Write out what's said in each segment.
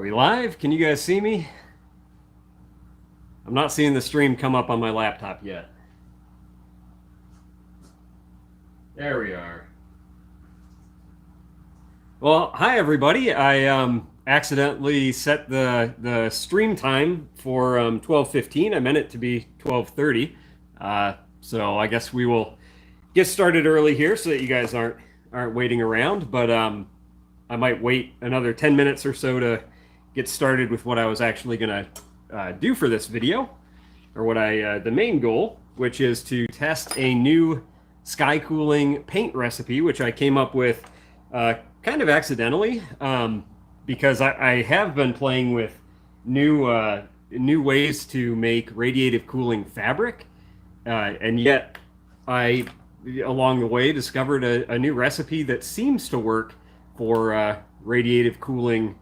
Are we live? Can you guys see me? I'm not seeing the stream come up on my laptop yet. There we are. Well, hi everybody. I accidentally set the stream time for 12:15. I meant it to be 12:30. So I guess we will get started early here so that you guys aren't waiting around. But I might wait another 10 minutes or so to get started with what I was actually going to do for this video, or what the main goal, which is to test a new sky cooling paint recipe, which I came up with kind of accidentally, because I have been playing with new ways to make radiative cooling fabric, and yet I, along the way, discovered a new recipe that seems to work for radiative cooling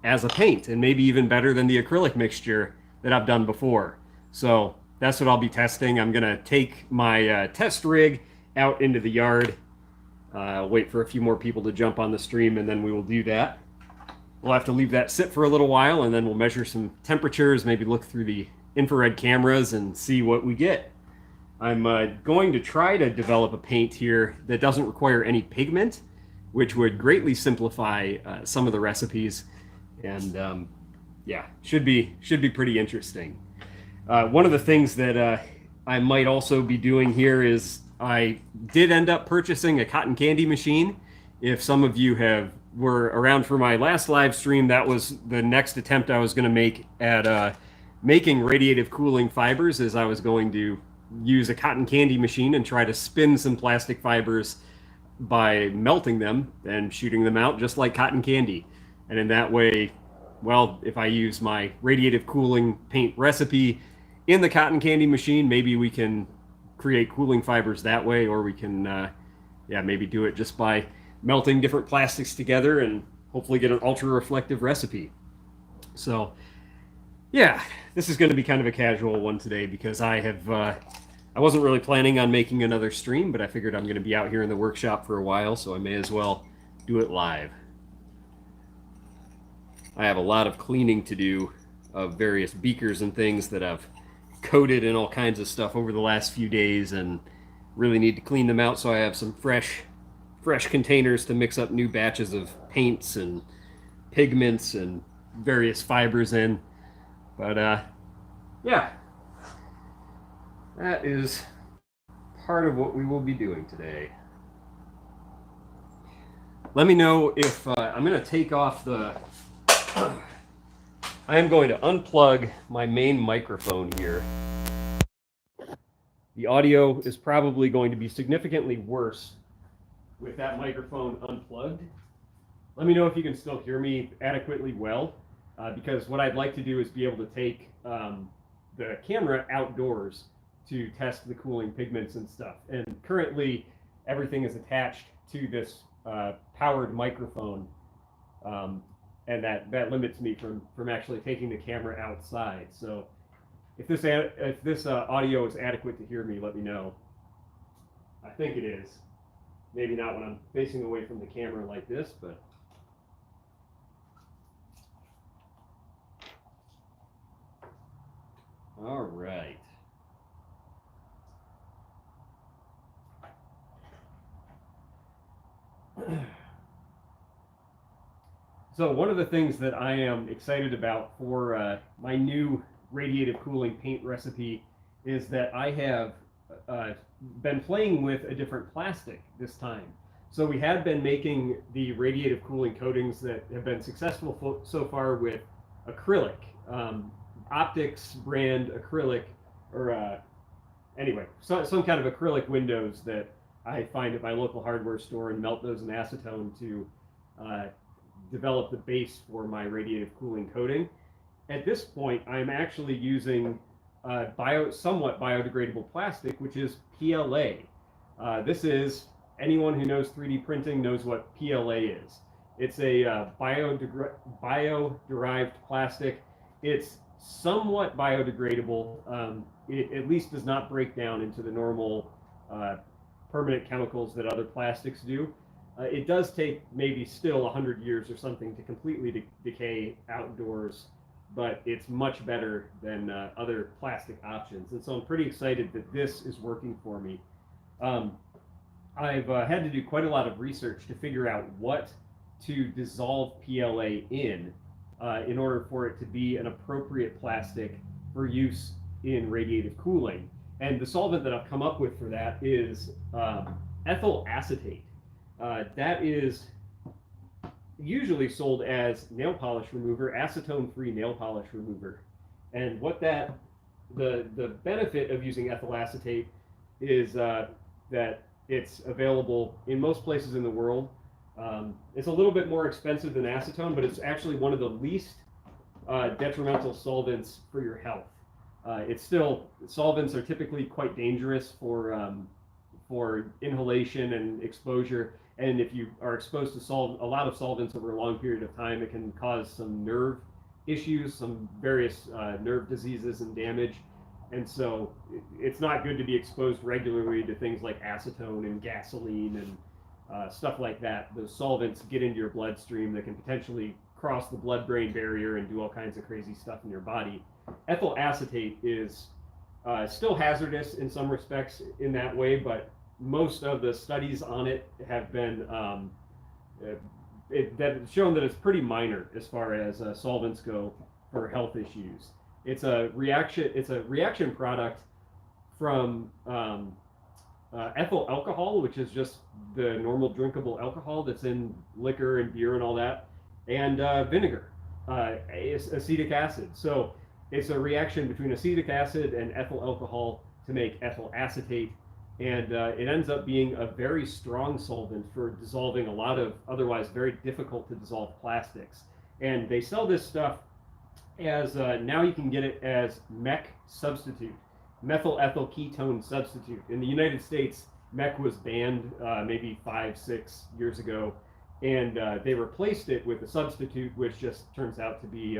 as a paint, and maybe even better than the acrylic mixture that I've done before. So that's what I'll be testing. I'm gonna take my test rig out into the yard, wait for a few more people to jump on the stream, and then we will do that. We'll have to leave that sit for a little while, and then we'll measure some temperatures, maybe look through the infrared cameras and see what we get. I'm going to try to develop a paint here that doesn't require any pigment, which would greatly simplify some of the recipes, and yeah, should be pretty interesting. One of the things that I might also be doing here is I did end up purchasing a cotton candy machine. If some of you were around for my last live stream, that was the next attempt I was going to make at making radiative cooling fibers, as I was going to use a cotton candy machine and try to spin some plastic fibers by melting them and shooting them out just like cotton candy. And in that way, well, if I use my radiative cooling paint recipe in the cotton candy machine, maybe we can create cooling fibers that way, or we can yeah, maybe do it just by melting different plastics together and hopefully get an ultra reflective recipe. So yeah, this is going to be kind of a casual one today, because I wasn't really planning on making another stream, but I figured I'm going to be out here in the workshop for a while, so I may as well do it live. I have a lot of cleaning to do of various beakers and things that I've coated in all kinds of stuff over the last few days, and really need to clean them out so I have some fresh containers to mix up new batches of paints and pigments and various fibers in. But yeah, that is part of what we will be doing today. Let me know if I'm going to take off the I am going to unplug my main microphone here. The audio is probably going to be significantly worse with that microphone unplugged. Let me know if you can still hear me adequately well, because what I'd like to do is be able to take the camera outdoors to test the cooling pigments and stuff. And currently, everything is attached to this powered microphone. And that limits me from actually taking the camera outside. So if this audio is adequate to hear me, let me know. I think it is. Maybe not when I'm facing away from the camera like this, but all right. So one of the things that I am excited about for my new radiative cooling paint recipe is that I have been playing with a different plastic this time. So we have been making the radiative cooling coatings that have been successful so far with acrylic, Optics brand acrylic, or anyway, some kind of acrylic windows that I find at my local hardware store and melt those in acetone to develop the base for my radiative cooling coating. At this point, I'm actually using somewhat biodegradable plastic, which is PLA. This is, anyone who knows 3D printing knows what PLA is. It's a bio-derived plastic. It's somewhat biodegradable. It at least does not break down into the normal permanent chemicals that other plastics do. It does take maybe still 100 years or something to completely decay outdoors, but it's much better than other plastic options. And so I'm pretty excited that this is working for me. I've had to do quite a lot of research to figure out what to dissolve PLA in order for it to be an appropriate plastic for use in radiative cooling. And the solvent that I've come up with for that is ethyl acetate. That is usually sold as nail polish remover, acetone-free nail polish remover. And what the benefit of using ethyl acetate is that it's available in most places in the world. It's a little bit more expensive than acetone, but it's actually one of the least detrimental solvents for your health. It's still, solvents are typically quite dangerous for inhalation and exposure. And if you are exposed to a lot of solvents over a long period of time, it can cause some nerve issues, some various nerve diseases and damage. And so it's not good to be exposed regularly to things like acetone and gasoline and stuff like that. Those solvents get into your bloodstream that can potentially cross the blood-brain barrier and do all kinds of crazy stuff in your body. Ethyl acetate is still hazardous in some respects in that way, but most of the studies on it have been shown that it's pretty minor as far as solvents go for health issues. It's a reaction product from ethyl alcohol, which is just the normal drinkable alcohol that's in liquor and beer and all that, and vinegar, acetic acid. So it's a reaction between acetic acid and ethyl alcohol to make ethyl acetate, and it ends up being a very strong solvent for dissolving a lot of otherwise very difficult to dissolve plastics. And they sell this stuff as now you can get it as MEK substitute, methyl ethyl ketone substitute. In the United States, MEK was banned maybe 5-6 years ago, and they replaced it with a substitute, which just turns out to be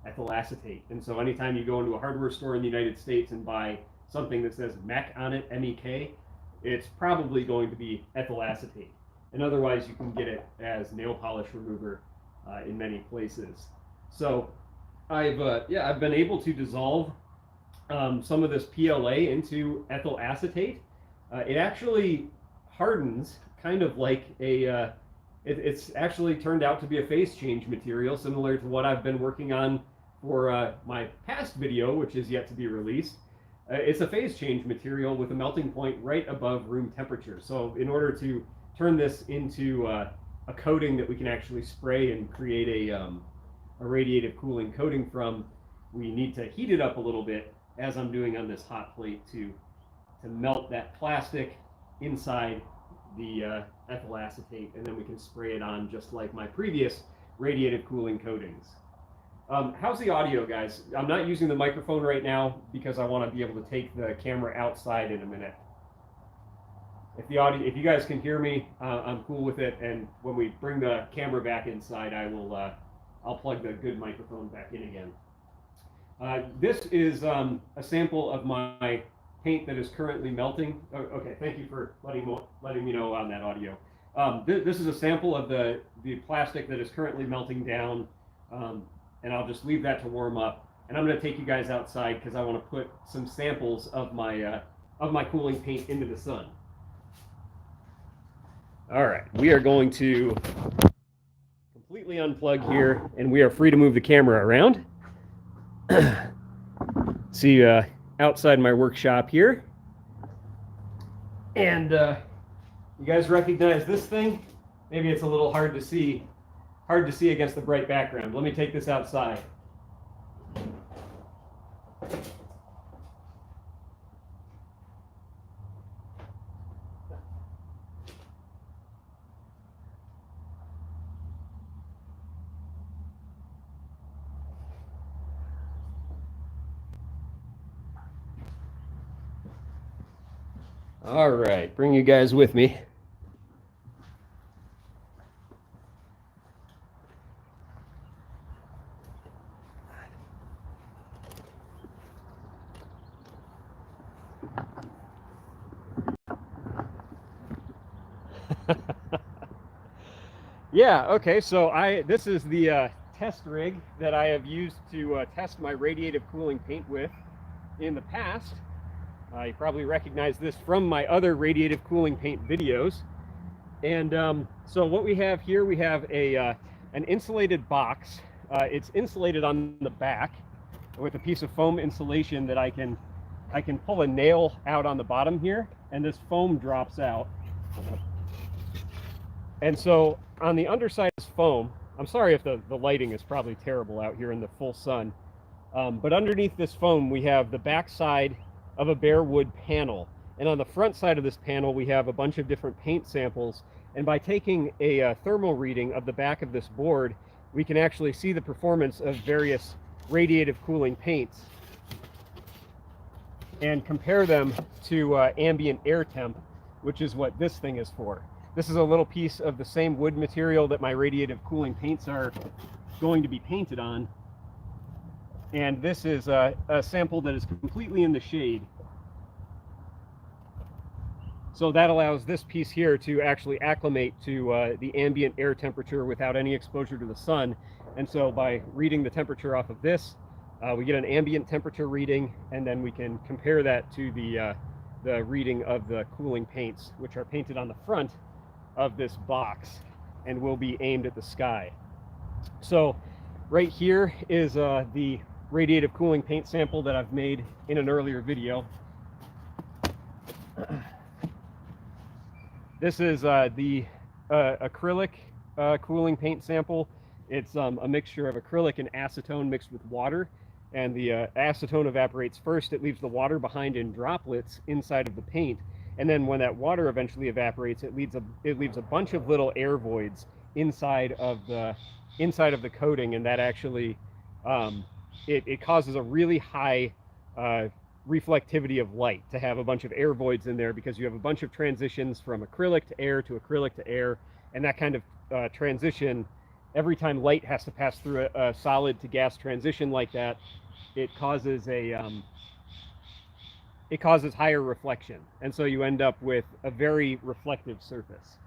ethyl acetate. And so anytime you go into a hardware store in the United States and buy something that says MEK on it, MEK, it's probably going to be ethyl acetate. And otherwise, you can get it as nail polish remover in many places. So I've been able to dissolve some of this PLA into ethyl acetate. It actually hardens kind of like a, it's actually turned out to be a phase change material, similar to what I've been working on for my past video, which is yet to be released. It's a phase change material with a melting point right above room temperature. So in order to turn this into a coating that we can actually spray and create a radiative cooling coating from, we need to heat it up a little bit, as I'm doing on this hot plate, to melt that plastic inside the ethyl acetate, and then we can spray it on just like my previous radiative cooling coatings. How's the audio, guys? I'm not using the microphone right now because I want to be able to take the camera outside in a minute. If you guys can hear me, I'm cool with it. And when we bring the camera back inside, I'll plug the good microphone back in again. This is a sample of my paint that is currently melting. Oh, okay, thank you for letting me know on that audio. This is a sample of the plastic that is currently melting down. And I'll just leave that to warm up. And I'm going to take you guys outside because I want to put some samples of my cooling paint into the sun. All right, we are going to completely unplug here, and we are free to move the camera around. See outside my workshop here. And you guys recognize this thing? Maybe it's a little hard to see against the bright background. Let me take this outside. All right, bring you guys with me. Yeah, okay, so this is the test rig that I have used to test my radiative cooling paint with in the past. You probably recognize this from my other radiative cooling paint videos. And so what we have here, we have an insulated box. It's insulated on the back with a piece of foam insulation that I can pull a nail out on the bottom here, and this foam drops out. And so on the underside of this foam, I'm sorry if the lighting is probably terrible out here in the full sun, but underneath this foam we have the back side of a bare wood panel. And on the front side of this panel we have a bunch of different paint samples. And by taking a thermal reading of the back of this board, we can actually see the performance of various radiative cooling paints and compare them to ambient air temp, which is what this thing is for. This is a little piece of the same wood material that my radiative cooling paints are going to be painted on. And this is a sample that is completely in the shade. So that allows this piece here to actually acclimate to the ambient air temperature without any exposure to the sun. And so by reading the temperature off of this, we get an ambient temperature reading, and then we can compare that to the reading of the cooling paints, which are painted on the front of this box and will be aimed at the sky. So right here is the radiative cooling paint sample that I've made in an earlier video. This is the acrylic cooling paint sample. It's a mixture of acrylic and acetone mixed with water, and the acetone evaporates first. It leaves the water behind in droplets inside of the paint, and then when that water eventually evaporates, it leaves a bunch of little air voids inside of the coating, and that actually it causes a really high reflectivity of light to have a bunch of air voids in there, because you have a bunch of transitions from acrylic to air, and that kind of transition, every time light has to pass through a solid to gas transition like that, it causes higher reflection, and so you end up with a very reflective surface.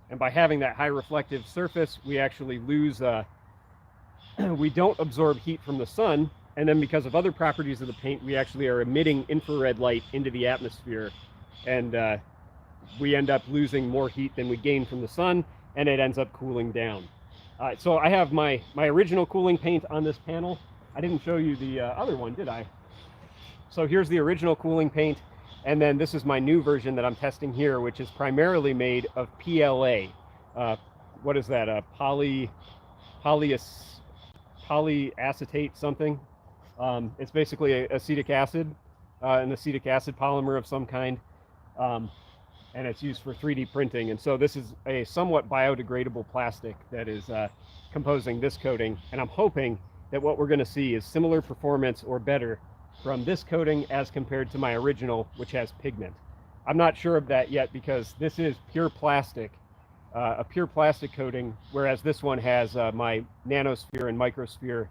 And by having that high reflective surface, we actually lose we don't absorb heat from the sun, and then because of other properties of the paint, we actually are emitting infrared light into the atmosphere, and we end up losing more heat than we gain from the sun, and it ends up cooling down. So I have my original cooling paint on this panel. I didn't show you the other one, did I? So here's the original cooling paint, and then this is my new version that I'm testing here, which is primarily made of PLA. What is that? Polyacetate something. It's basically acetic acid, an acetic acid polymer of some kind, and it's used for 3D printing. And so this is a somewhat biodegradable plastic that is composing this coating, and I'm hoping that what we're going to see is similar performance or better from this coating as compared to my original, which has pigment. I'm not sure of that yet, because this is pure plastic, a pure plastic coating, whereas this one has my nanosphere and microsphere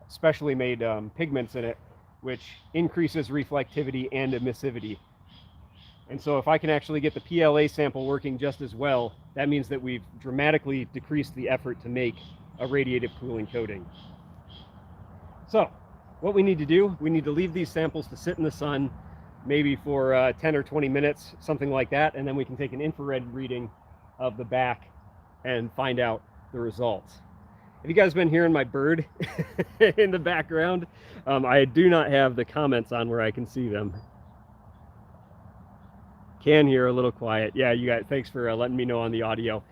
specially made pigments in it, which increases reflectivity and emissivity. And so if I can actually get the PLA sample working just as well, that means that we've dramatically decreased the effort to make a radiative cooling coating. So what we need to do, we need to leave these samples to sit in the sun, maybe for 10 or 20 minutes, something like that, and then we can take an infrared reading of the back and find out the results. Have you guys been hearing my bird in the background? I do not have the comments on where I can see them. Can hear a little quiet. Yeah, you guys, thanks for letting me know on the audio.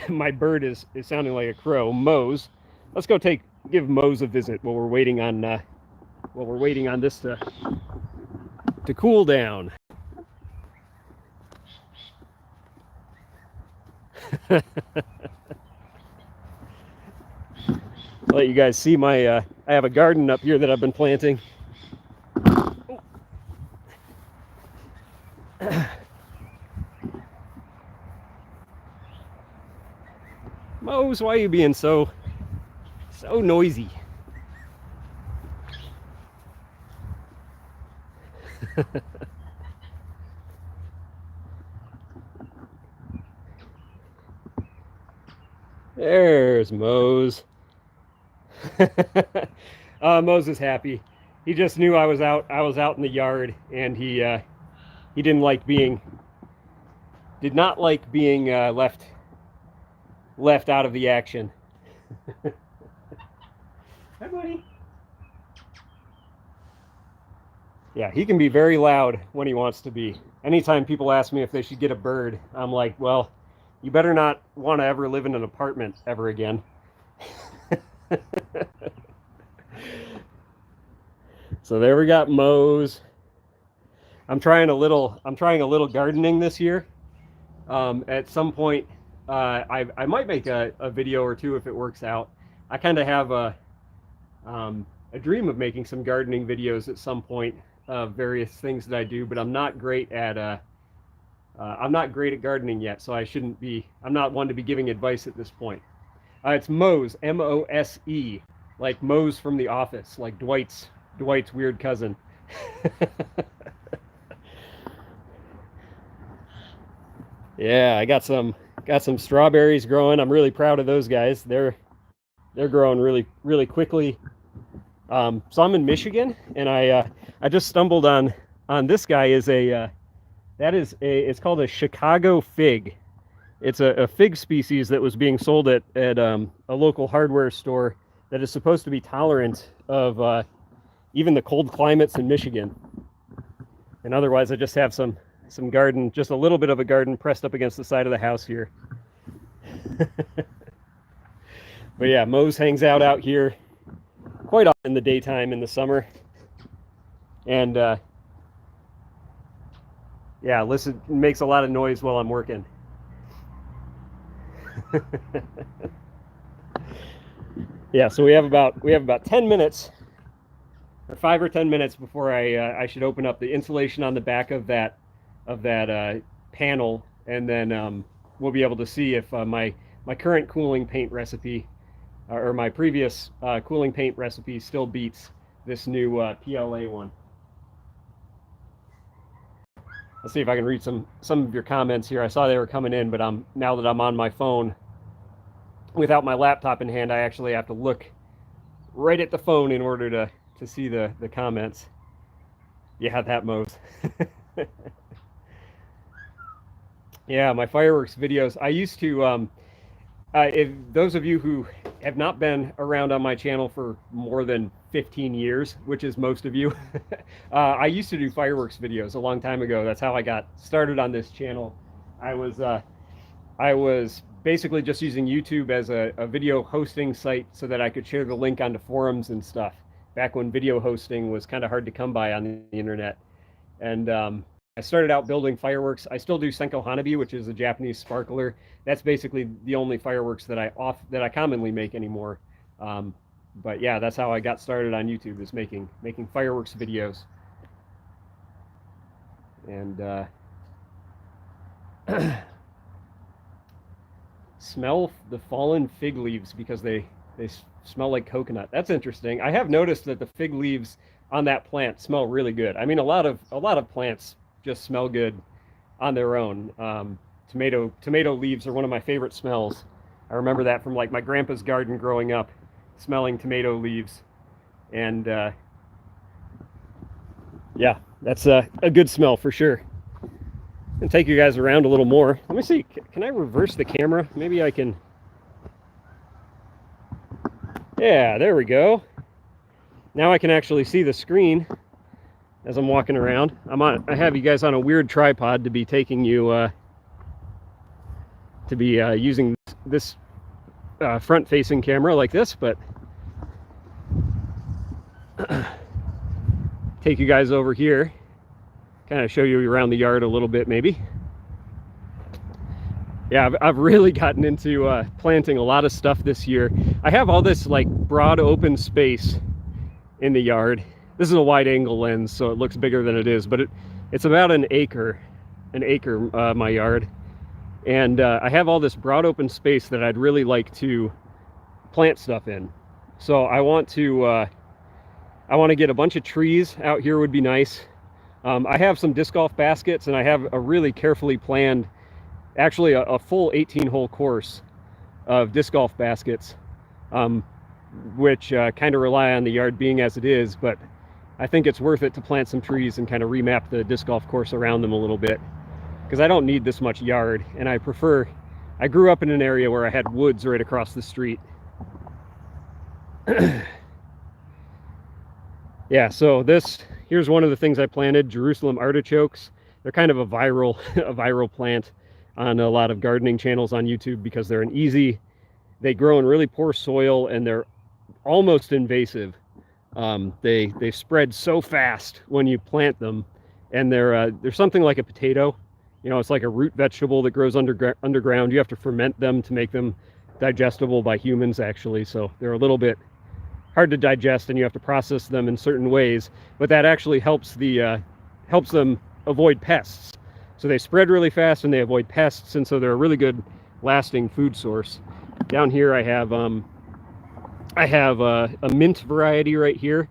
My bird is sounding like a crow. Mose. Let's go give Mose a visit while we're waiting on this to cool down. Let you guys see my I have a garden up here that I've been planting. Mose, why are you being so noisy? There's Mose. Mose is happy. He just knew I was out in the yard, and he did not like being left out of the action. Hi, buddy. Yeah, he can be very loud when he wants to be. Anytime people ask me if they should get a bird, I'm like, well, you better not want to ever live in an apartment ever again. So there we got Mose. I'm trying a little gardening this year. At some point, I might make a video or two if it works out. I kind of have a dream of making some gardening videos at some point of various things that I do, but I'm not great at gardening yet, so I'm not one to be giving advice at this point. It's Mose, M-O-S-E, like Mose from The Office, like Dwight's weird cousin. Yeah, I got some strawberries growing. I'm really proud of those guys. They're growing really quickly. So I'm in Michigan, and I just stumbled on this guy. It's called a Chicago fig. It's a fig species that was being sold at a local hardware store that is supposed to be tolerant of even the cold climates in Michigan. And otherwise, I just have some garden, just a little bit of a garden pressed up against the side of the house here. But yeah, Mose hangs out here quite often in the daytime in the summer. And yeah, listen, makes a lot of noise while I'm working. Yeah, so we have about 10 minutes, or 5 or 10 minutes before I should open up the insulation on the back of that panel, and then we'll be able to see if my current cooling paint recipe or my previous cooling paint recipe still beats this new PLA one. Let's see if I can read some of your comments here. I saw they were coming in, but now that I'm on my phone without my laptop in hand, I actually have to look right at the phone in order to see the comments. Yeah, that Mose. Yeah, my fireworks videos. I used to, if those of you who have not been around on my channel for more than 15 years, which is most of you, I used to do fireworks videos a long time ago. That's how I got started on this channel. I was basically just using YouTube as a video hosting site so that I could share the link onto forums and stuff, back when video hosting was kind of hard to come by on the internet. And I started out building fireworks. I still do Senko Hanabi, which is a Japanese sparkler. That's basically the only fireworks that I commonly make anymore. But yeah, that's how I got started on YouTube, is making fireworks videos. And smell the fallen fig leaves because they smell like coconut. That's interesting. I have noticed that the fig leaves on that plant smell really good. I mean, a lot of plants just smell good on their own. Tomato leaves are one of my favorite smells. I remember that from like my grandpa's garden growing up, smelling tomato leaves. And yeah, that's a good smell for sure. And take you guys around a little more. Let me see, can I reverse the camera? Maybe I can. Yeah, there we go. Now I can actually see the screen as I'm walking around. I have you guys on a weird tripod to be taking you using this front-facing camera like this, but take you guys over here, kind of show you around the yard a little bit maybe. Yeah, I've really gotten into planting a lot of stuff this year. I have all this like broad open space in the yard. This is a wide angle lens, so it looks bigger than it is, but it's about an acre, my yard. And I have all this broad open space that I'd really like to plant stuff in. So I want to get a bunch of trees out here would be nice. I have some disc golf baskets, and I have a really carefully planned, actually a full 18-hole course of disc golf baskets, which kind of rely on the yard being as it is, but I think it's worth it to plant some trees and kind of remap the disc golf course around them a little bit, because I don't need this much yard, and I grew up in an area where I had woods right across the street. Yeah, so here's one of the things I planted, Jerusalem artichokes. They're kind of a viral plant on a lot of gardening channels on YouTube because they grow in really poor soil and they're almost invasive. They spread so fast when you plant them, and they're something like a potato. You know, it's like a root vegetable that grows underground. You have to ferment them to make them digestible by humans, actually. So they're a little bit hard to digest, and you have to process them in certain ways. But that actually helps them avoid pests. So they spread really fast and they avoid pests, and so they're a really good lasting food source. Down here I have a mint variety right here.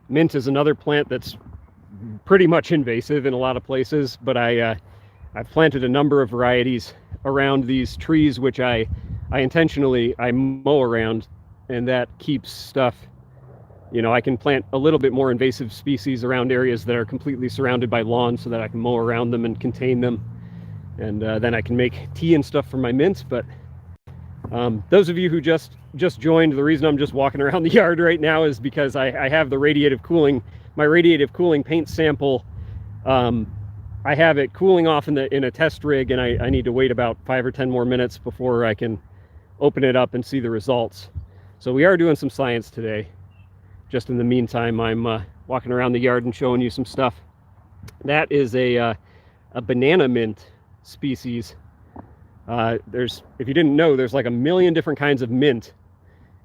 Mint is another plant that's pretty much invasive in a lot of places, but I've planted a number of varieties around these trees, which I intentionally mow around, and that keeps stuff, you know, I can plant a little bit more invasive species around areas that are completely surrounded by lawns so that I can mow around them and contain them. And then I can make tea and stuff for my mints. But those of you who just joined, the reason I'm just walking around the yard right now is because I have the radiative cooling, my radiative cooling paint sample. I have it cooling off in a test rig, and I need to wait about 5 or 10 more minutes before I can open it up and see the results. So we are doing some science today. Just in the meantime, I'm walking around the yard and showing you some stuff. That is a banana mint species. If you didn't know, there's like a million different kinds of mint,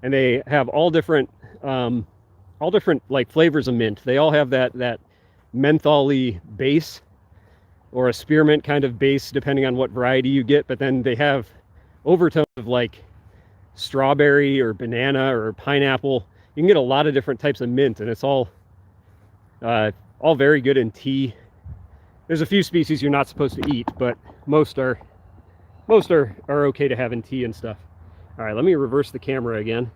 and they have all different like flavors of mint. They all have that menthol-y base, or a spearmint kind of base, depending on what variety you get. But then they have overtones of like strawberry or banana or pineapple. You can get a lot of different types of mint, and it's all very good in tea. There's a few species you're not supposed to eat, but most are okay to have in tea and stuff. All right, let me reverse the camera again,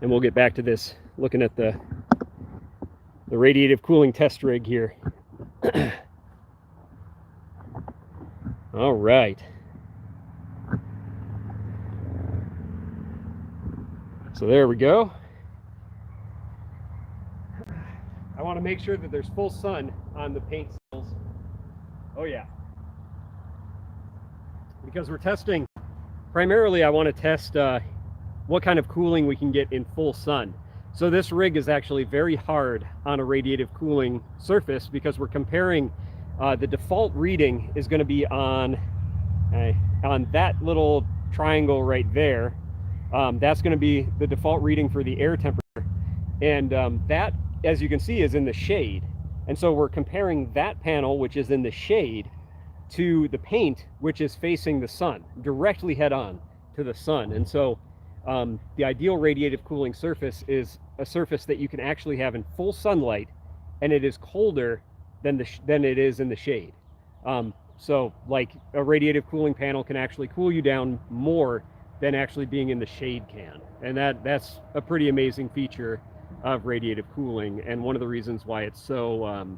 and we'll get back to this, looking at the radiative cooling test rig here. All right. So there we go. I want to make sure that there's full sun on the paint cells. Oh yeah. Because we're testing, primarily I want to test what kind of cooling we can get in full sun. So this rig is actually very hard on a radiative cooling surface, because we're comparing, the default reading is going to be on that little triangle right there. That's going to be the default reading for the air temperature, and that, as you can see, is in the shade. And so we're comparing that panel, which is in the shade, to the paint, which is facing the sun, directly head on to the sun. And so the ideal radiative cooling surface is a surface that you can actually have in full sunlight, and it is colder than it is in the shade. So like a radiative cooling panel can actually cool you down more than actually being in the shade can. And that's a pretty amazing feature of radiative cooling, and one of the reasons why it's so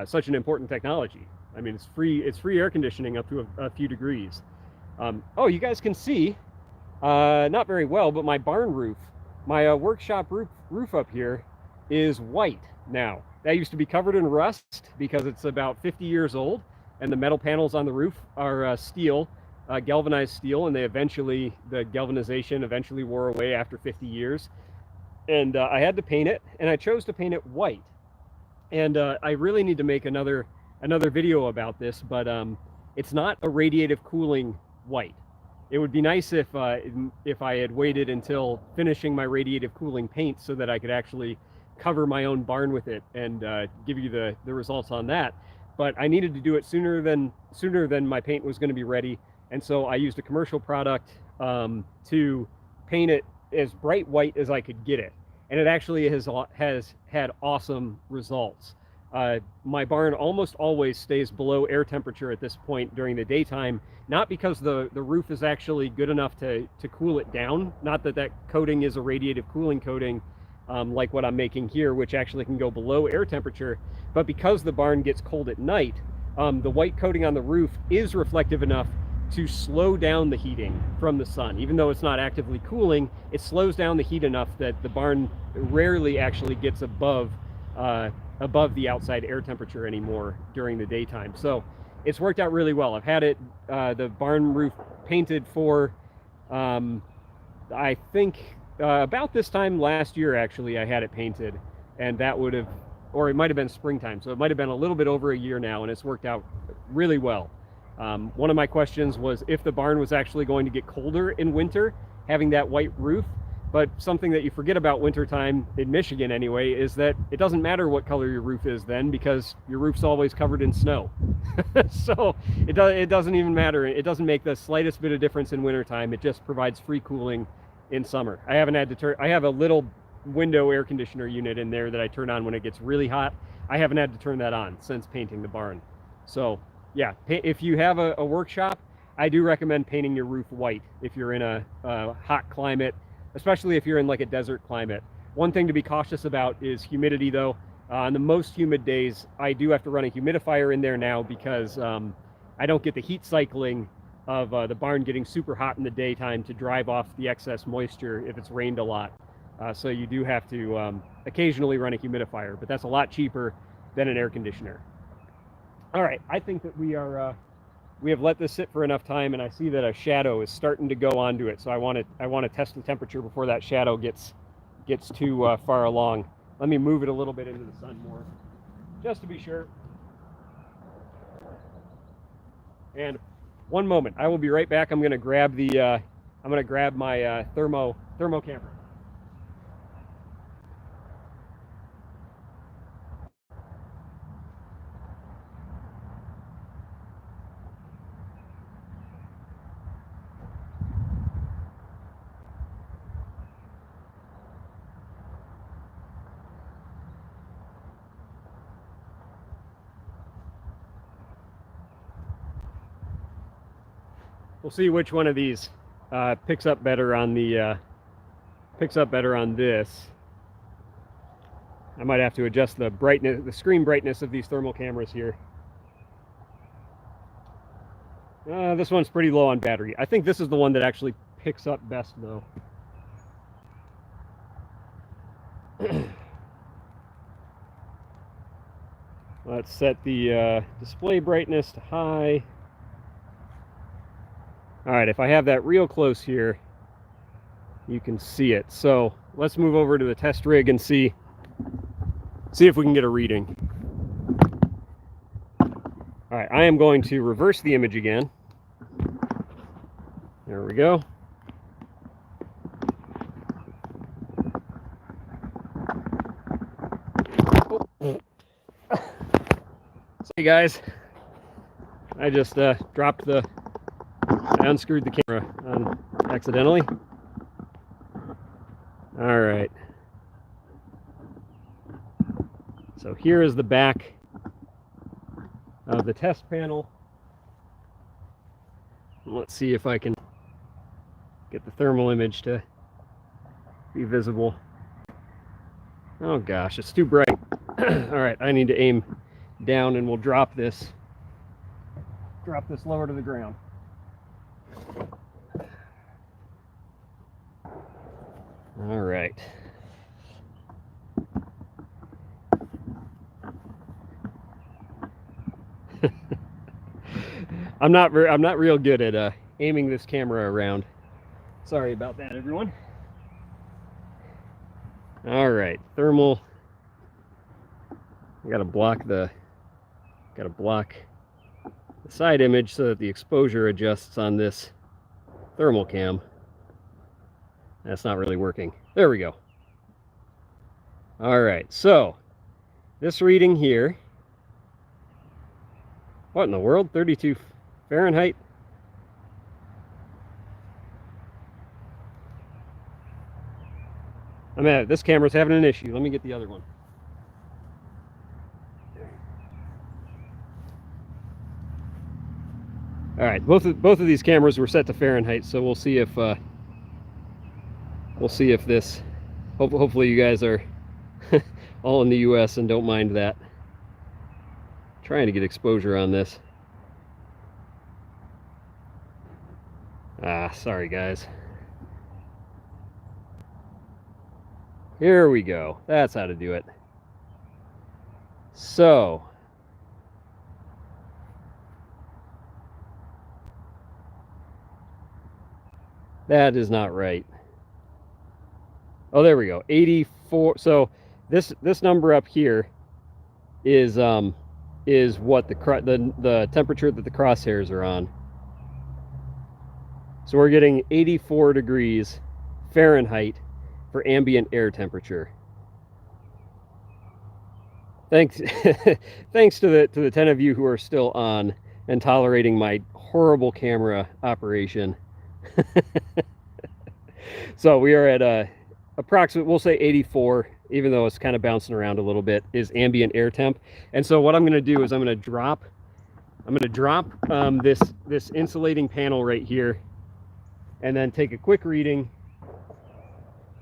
such an important technology. I mean, it's free air conditioning up to a few degrees. Oh, you guys can see, not very well, but my barn roof, my workshop roof up here is white now. That used to be covered in rust because it's about 50 years old, and the metal panels on the roof are steel, galvanized steel, and the galvanization eventually wore away after 50 years. And I had to paint it, and I chose to paint it white. And I really need to make another video about this, but it's not a radiative cooling white. It would be nice if I had waited until finishing my radiative cooling paint so that I could actually cover my own barn with it and give you the results on that. But I needed to do it sooner than my paint was going to be ready, and so I used a commercial product to paint it as bright white as I could get it, and it actually has had awesome results. my barn almost always stays below air temperature at this point during the daytime, not because the roof is actually good enough to cool it down, not that that coating is a radiative cooling coating like what I'm making here, which actually can go below air temperature, but because the barn gets cold at night, the white coating on the roof is reflective enough to slow down the heating from the sun. Even though it's not actively cooling, it slows down the heat enough that the barn rarely actually gets above the outside air temperature anymore during the daytime. So it's worked out really well. I've had it, the barn roof painted for, I think about this time last year, actually, I had it painted, and that would have, or it might have been springtime. So it might have been a little bit over a year now, and it's worked out really well. One of my questions was if the barn was actually going to get colder in winter, having that white roof. But something that you forget about wintertime in Michigan anyway is that it doesn't matter what color your roof is then, because your roof's always covered in snow. So it doesn't even matter. It doesn't make the slightest bit of difference in wintertime. It just provides free cooling in summer. I haven't had to turn, I have a little window air conditioner unit in there that I turn on when it gets really hot. I haven't had to turn that on since painting the barn. So yeah, if you have a workshop, I do recommend painting your roof white if you're in a hot climate, especially if you're in like a desert climate. One thing to be cautious about is humidity though. On the most humid days, I do have to run a humidifier in there now because I don't get the heat cycling of the barn getting super hot in the daytime to drive off the excess moisture if it's rained a lot. So you do have to occasionally run a humidifier, but that's a lot cheaper than an air conditioner. All right, I think that we have let this sit for enough time, and I see that a shadow is starting to go onto it. So I want to test the temperature before that shadow gets too far along. Let me move it a little bit into the sun more, just to be sure. And one moment, I will be right back. I'm going to grab my thermo camera. We'll see which one of these picks up better on this. I might have to adjust the brightness, the screen brightness of these thermal cameras here. This one's pretty low on battery. I think this is the one that actually picks up best though. Let's set the display brightness to high. All right, if I have that real close here, you can see it. So let's move over to the test rig and see if we can get a reading. All right, I am going to reverse the image again. There we go. Hey guys, I just I unscrewed the camera accidentally. All right. So here is the back of the test panel. Let's see if I can get the thermal image to be visible. Oh gosh, it's too bright. All right, I need to aim down and we'll drop this lower to the ground. All right. I'm not real good at aiming this camera around. Sorry about that, everyone. All right, thermal. I gotta block the side image so that the exposure adjusts on this thermal cam. That's not really working. There we go. All right, so this reading here, what in the world? 32 Fahrenheit. This camera's having an issue. Let me get the other one. There All right, both of these cameras were set to Fahrenheit, so we'll see if this. Hopefully, you guys are all in the U.S. and don't mind that. Trying to get exposure on this. Sorry guys. Here we go. That's how to do it. So that is not right. Oh, there we go. 84. So this number up here is what the temperature that the crosshairs are on. So we're getting 84 degrees Fahrenheit for ambient air temperature. Thanks thanks to the 10 of you who are still on and tolerating my horrible camera operation. So we are at approximately, we'll say 84, even though it's kind of bouncing around a little bit, is ambient air temp. And so what I'm going to do is I'm going to drop this insulating panel right here, and then take a quick reading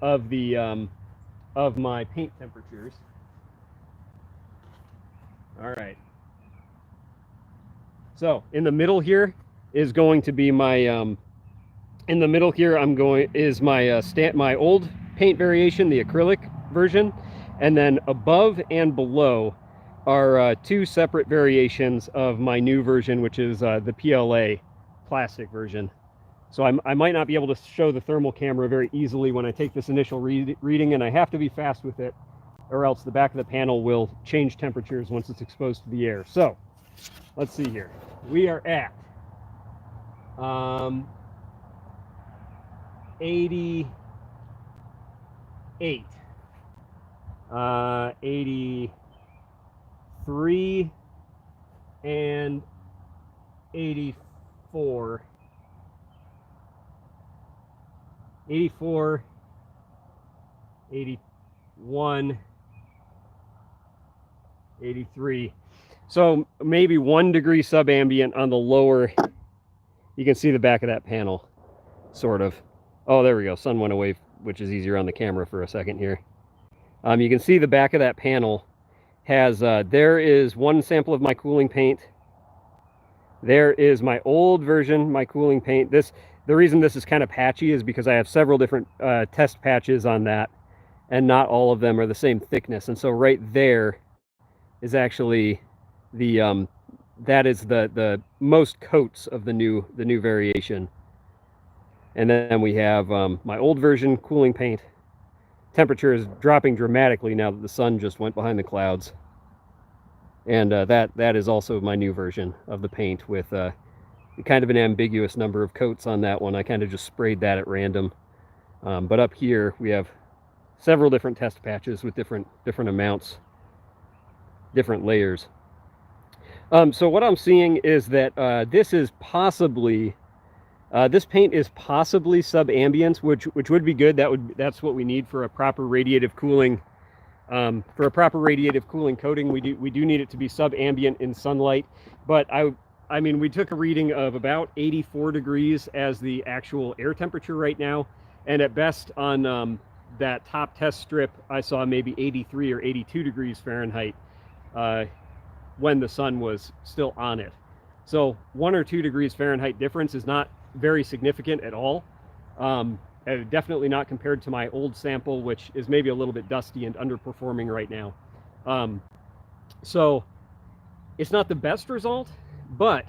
of the of my paint temperatures. All right. So in the middle here is going to be my in the middle here is my my old paint variation, the acrylic version, and then above and below are two separate variations of my new version, which is the PLA plastic version. So I might not be able to show the thermal camera very easily when I take this initial reading, and I have to be fast with it, or else the back of the panel will change temperatures once it's exposed to the air. So let's see here. We are at 88, 83, and 84. 84, 81, 83. So maybe 1 degree subambient on the lower. You can see the back of that panel, sort of. Oh, there we go. Sun went away, which is easier on the camera for a second here. You can see the back of that panel has, there is one sample of my cooling paint. There is my old version, my cooling paint. The reason this is kind of patchy is because I have several different test patches on that, and not all of them are the same thickness. And so right there is actually the that is the most coats of the new variation. And then we have my old version cooling paint. Temperature is dropping dramatically now that the sun just went behind the clouds. And that is also my new version of the paint, with kind of an ambiguous number of coats on that one. I kind of just sprayed that at random. But up here we have several different test patches with different amounts, different layers. So what I'm seeing is that this is possibly this paint is possibly subambient, which would be good. That's what we need for a proper radiative cooling. For a proper radiative cooling coating, we do need it to be subambient in sunlight. But I mean, we took a reading of about 84 degrees as the actual air temperature right now, and at best on that top test strip, I saw maybe 83 or 82 degrees Fahrenheit when the sun was still on it. So 1 or 2 degrees Fahrenheit difference is not very significant at all. Definitely not compared to my old sample, which is maybe a little bit dusty and underperforming right now. So it's not the best result, but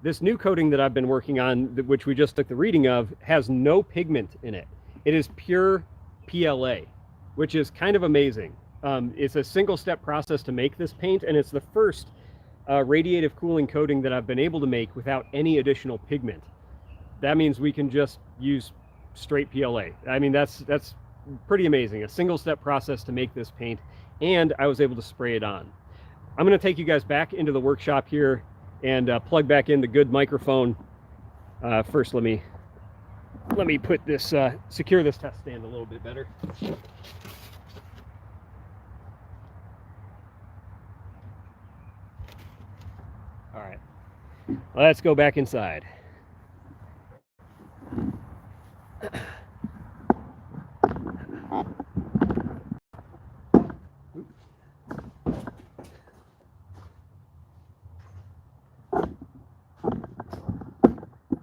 this new coating that I've been working on, which we just took the reading of, has no pigment in it. It is pure PLA, which is kind of amazing. It's a single step process to make this paint, and it's the first radiative cooling coating that I've been able to make without any additional pigment. That means we can just use straight PLA. I mean, that's pretty amazing. A single step process to make this paint, and I was able to spray it on. I'm going to take you guys back into the workshop here and plug back in the good microphone. First, let me put this secure this test stand a little bit better. All right. Let's go back inside.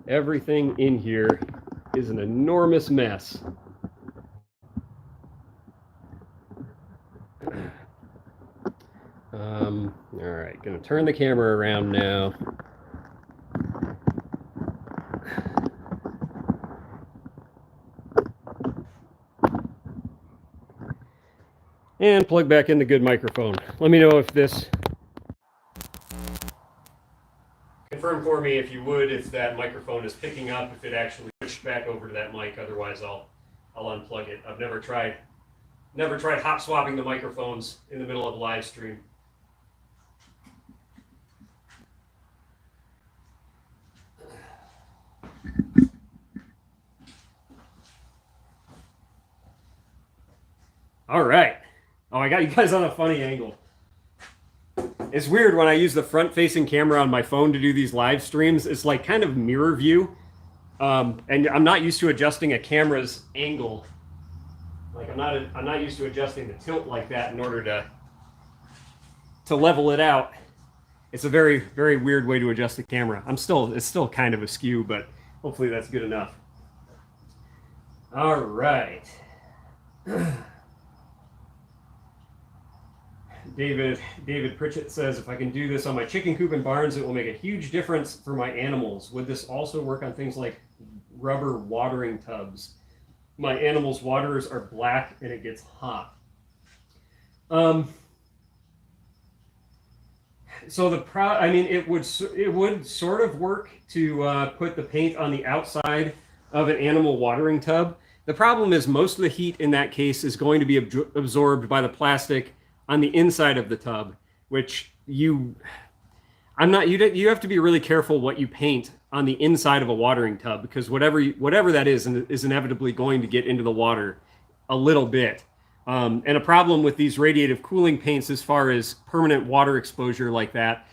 Everything in here is an enormous mess. All right, gonna turn the camera around now. And plug back in the good microphone. Let me know if this... Confirm for me, if you would, if that microphone is picking up, if it actually switched back over to that mic. Otherwise, I'll unplug it. I've never tried hot swapping the microphones in the middle of a live stream. All right. Oh, I got you guys on a funny angle. It's weird when I use the front-facing camera on my phone to do these live streams. It's like kind of mirror view, and I'm not used to adjusting a camera's angle. Like I'm not used to adjusting the tilt like that in order to level it out. It's a very, very weird way to adjust the camera. It's still kind of askew, but hopefully that's good enough. All right. David Pritchett says, if I can do this on my chicken coop and barns, it will make a huge difference for my animals. Would this also work on things like rubber watering tubs? My animals' waters are black and it gets hot. So it would sort of work to put the paint on the outside of an animal watering tub. The problem is most of the heat in that case is going to be absorbed by the plastic on the inside of the tub, which you have to be really careful what you paint on the inside of a watering tub, because whatever that is inevitably going to get into the water a little bit. And a problem with these radiative cooling paints, as far as permanent water exposure like that,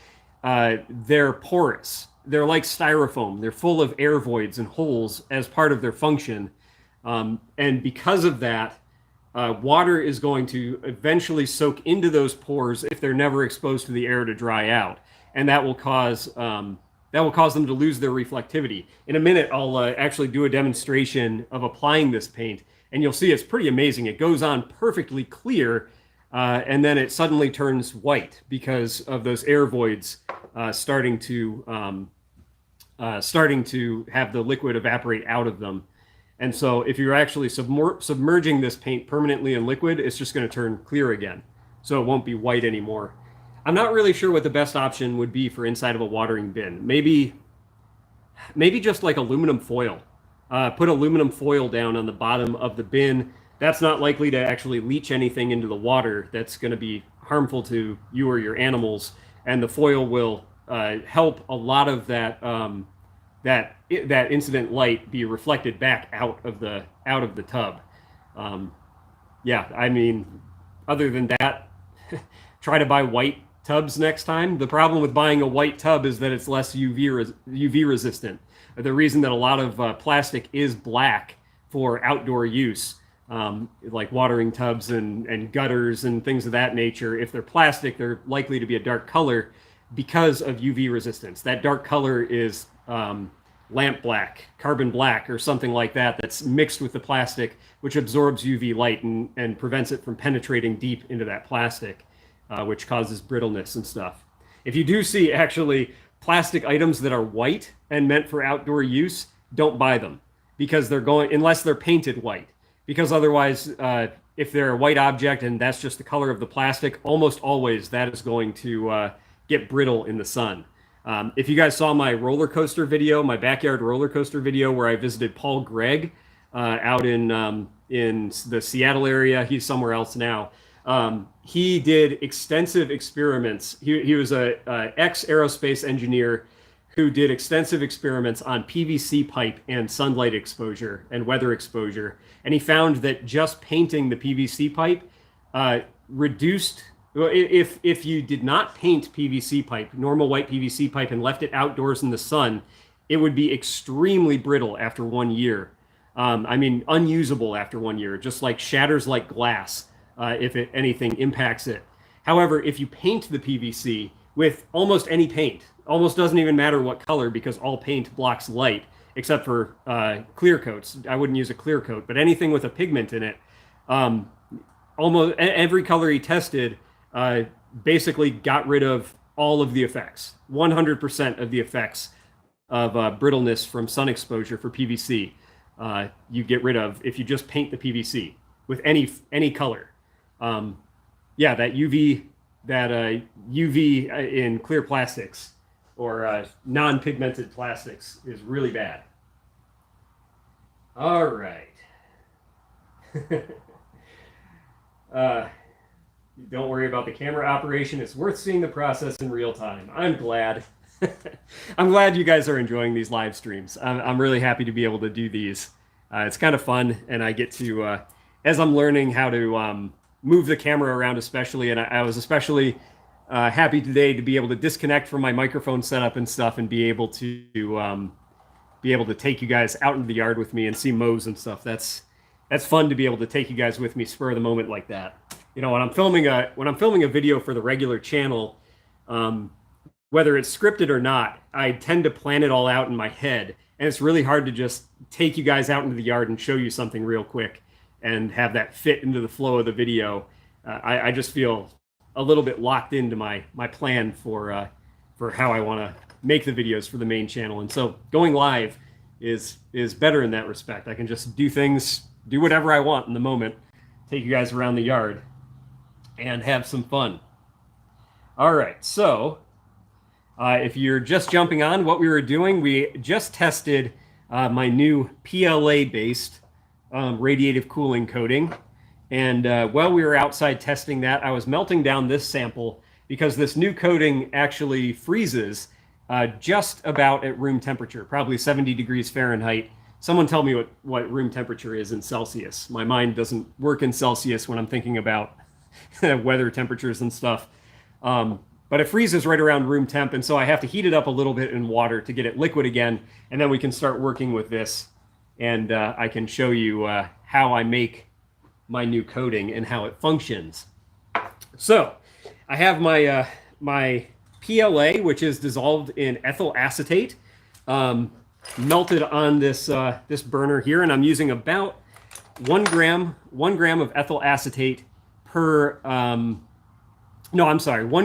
they're porous. They're like styrofoam. They're full of air voids and holes as part of their function. And because of that, water is going to eventually soak into those pores if they're never exposed to the air to dry out, and that will cause them to lose their reflectivity. In a minute, I'll actually do a demonstration of applying this paint, and you'll see it's pretty amazing. It goes on perfectly clear, and then it suddenly turns white because of those air voids starting to have the liquid evaporate out of them. And so if you're actually submerging this paint permanently in liquid, it's just going to turn clear again. So it won't be white anymore. I'm not really sure what the best option would be for inside of a watering bin. Maybe just like aluminum foil. Put aluminum foil down on the bottom of the bin. That's not likely to actually leach anything into the water that's going to be harmful to you or your animals. And the foil will help a lot of that incident light be reflected back out of the tub. Yeah, I mean, other than that, try to buy white tubs next time. The problem with buying a white tub is that it's less UV resistant. The reason that a lot of plastic is black for outdoor use, like watering tubs and gutters and things of that nature, if they're plastic, they're likely to be a dark color because of UV resistance. That dark color is lamp black, carbon black, or something like that, that's mixed with the plastic, which absorbs UV light and prevents it from penetrating deep into that plastic, which causes brittleness and stuff. If you do see actually plastic items that are white and meant for outdoor use, don't buy them, because unless they're painted white, because otherwise, if they're a white object and that's just the color of the plastic, almost always that is going to get brittle in the sun. If you guys saw my roller coaster video, my backyard roller coaster video, where I visited Paul Gregg out in the Seattle area, he's somewhere else now. He did extensive experiments. He was a ex-aerospace engineer who did extensive experiments on PVC pipe and sunlight exposure and weather exposure. And he found that just painting the PVC pipe reduced Well, if you did not paint PVC pipe, normal white PVC pipe, and left it outdoors in the sun, it would be extremely brittle after 1 year. I mean, unusable after 1 year, just like shatters like glass if anything impacts it. However, if you paint the PVC with almost any paint, almost doesn't even matter what color because all paint blocks light, except for clear coats. I wouldn't use a clear coat, but anything with a pigment in it, almost every color he tested basically got rid of all of the effects, 100% of the effects of brittleness from sun exposure for PVC. You get rid of if you just paint the PVC with any color. Yeah, that UV in clear plastics or non-pigmented plastics is really bad. All right. Don't worry about the camera operation. It's worth seeing the process in real time. I'm glad. I'm glad you guys are enjoying these live streams. I'm really happy to be able to do these. It's kind of fun, and I get to, as I'm learning how to move the camera around especially, and I was especially happy today to be able to disconnect from my microphone setup and stuff and be able to take you guys out into the yard with me and see mows and stuff. That's fun to be able to take you guys with me spur of the moment like that. You know, when I'm filming a video for the regular channel, whether it's scripted or not, I tend to plan it all out in my head, and it's really hard to just take you guys out into the yard and show you something real quick and have that fit into the flow of the video. I just feel a little bit locked into my plan for how I want to make the videos for the main channel, and so going live is better in that respect. I can just do whatever I want in the moment, take you guys around the yard, and have some fun. All right, so if you're just jumping on, what we were doing, we just tested my new PLA-based radiative cooling coating. And while we were outside testing that, I was melting down this sample because this new coating actually freezes just about at room temperature, probably 70 degrees Fahrenheit. Someone tell me what room temperature is in Celsius. My mind doesn't work in Celsius when I'm thinking about weather temperatures and stuff. But it freezes right around room temp, and so I have to heat it up a little bit in water to get it liquid again, and then we can start working with this, and I can show you how I make my new coating and how it functions. So I have my my PLA, which is dissolved in ethyl acetate, melted on this this burner here, and I'm using about 1 gram of ethyl acetate per 1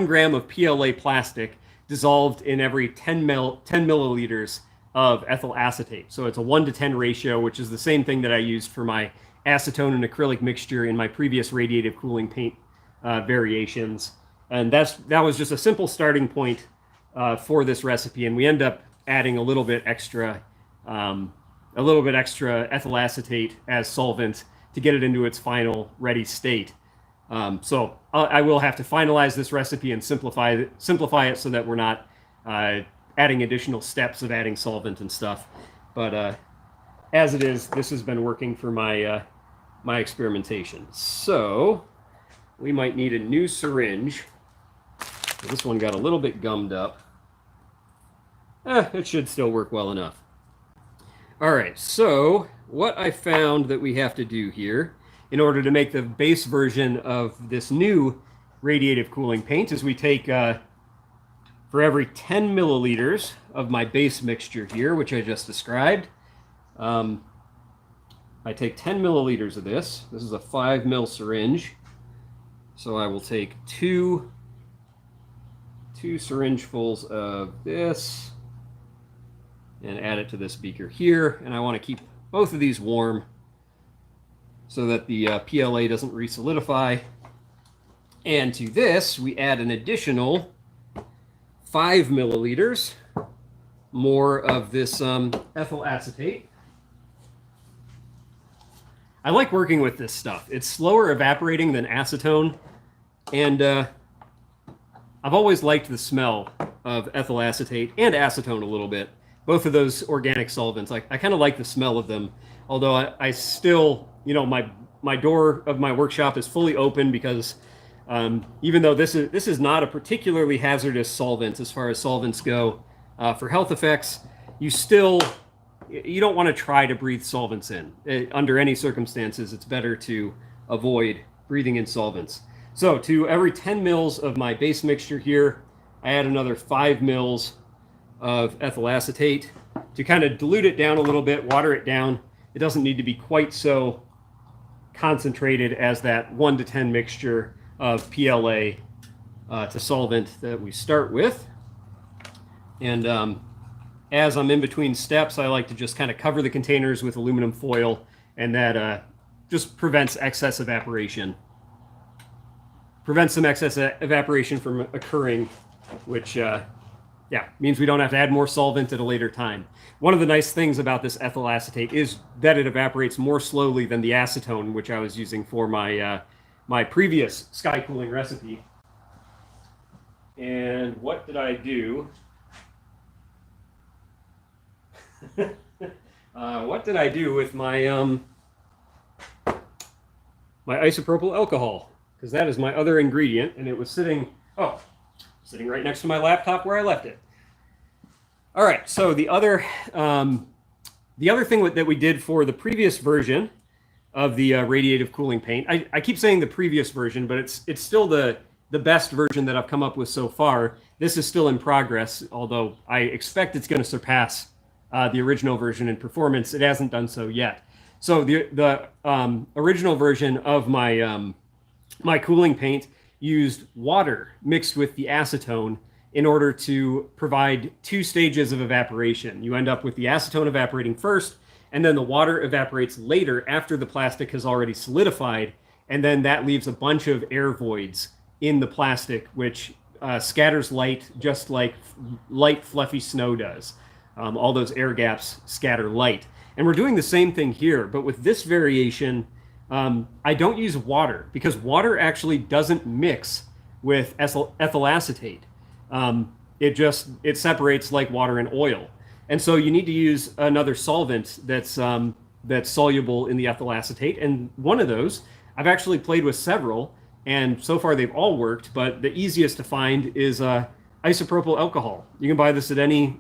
gram of PLA plastic dissolved in every 10 milliliters of ethyl acetate. So it's a 1-to-10 ratio, which is the same thing that I used for my acetone and acrylic mixture in my previous radiative cooling paint variations. And that was just a simple starting point for this recipe, and we end up adding a little bit extra ethyl acetate as solvent to get it into its final ready state. So I will have to finalize this recipe and simplify it so that we're not adding additional steps of adding solvent and stuff. But as it is, this has been working for my my experimentation. So we might need a new syringe. This one got a little bit gummed up. It should still work well enough. All right, so what I found that we have to do here in order to make the base version of this new radiative cooling paint is we take, for every 10 milliliters of my base mixture here, which I just described, I take 10 milliliters of this. This is a 5 ml syringe. So I will take two syringefuls of this and add it to this beaker here. And I want to keep both of these warm so that the PLA doesn't re-solidify. And to this, we add an additional 5 milliliters more of this ethyl acetate. I like working with this stuff. It's slower evaporating than acetone, and I've always liked the smell of ethyl acetate and acetone a little bit. Both of those organic solvents, I kind of like the smell of them, although I still, you know, my door of my workshop is fully open because Even though this is not a particularly hazardous solvent as far as solvents go for health effects, you don't want to try to breathe solvents in. Under any circumstances, it's better to avoid breathing in solvents. So to every 10 mils of my base mixture here, I add another 5 mils of ethyl acetate to kind of dilute it down a little bit, water it down. It doesn't need to be quite so concentrated as that 1 to 10 mixture of PLA to solvent that we start with. And as I'm in between steps, I like to just kind of cover the containers with aluminum foil, and that just prevents excess evaporation. Prevents some excess evaporation from occurring, which means we don't have to add more solvent at a later time. One of the nice things about this ethyl acetate is that it evaporates more slowly than the acetone, which I was using for my my previous sky cooling recipe. And what did I do? What did I do with my my isopropyl alcohol? Because that is my other ingredient, and it was sitting right next to my laptop where I left it. All right, so the other thing that we did for the previous version of the radiative cooling paint, I keep saying the previous version, but it's still the best version that I've come up with so far. This is still in progress, although I expect it's going to surpass the original version in performance. It hasn't done so yet. So the original version of my my cooling paint used water mixed with the acetone in order to provide 2 stages of evaporation. You end up with the acetone evaporating first, and then the water evaporates later after the plastic has already solidified, and then that leaves a bunch of air voids in the plastic, which scatters light just like light fluffy snow does. All those air gaps scatter light. And we're doing the same thing here, but with this variation, I don't use water because water actually doesn't mix with ethyl acetate. It separates like water and oil. And so you need to use another solvent that's soluble in the ethyl acetate. And one of those, I've actually played with several, and so far they've all worked, but the easiest to find is isopropyl alcohol. You can buy this at any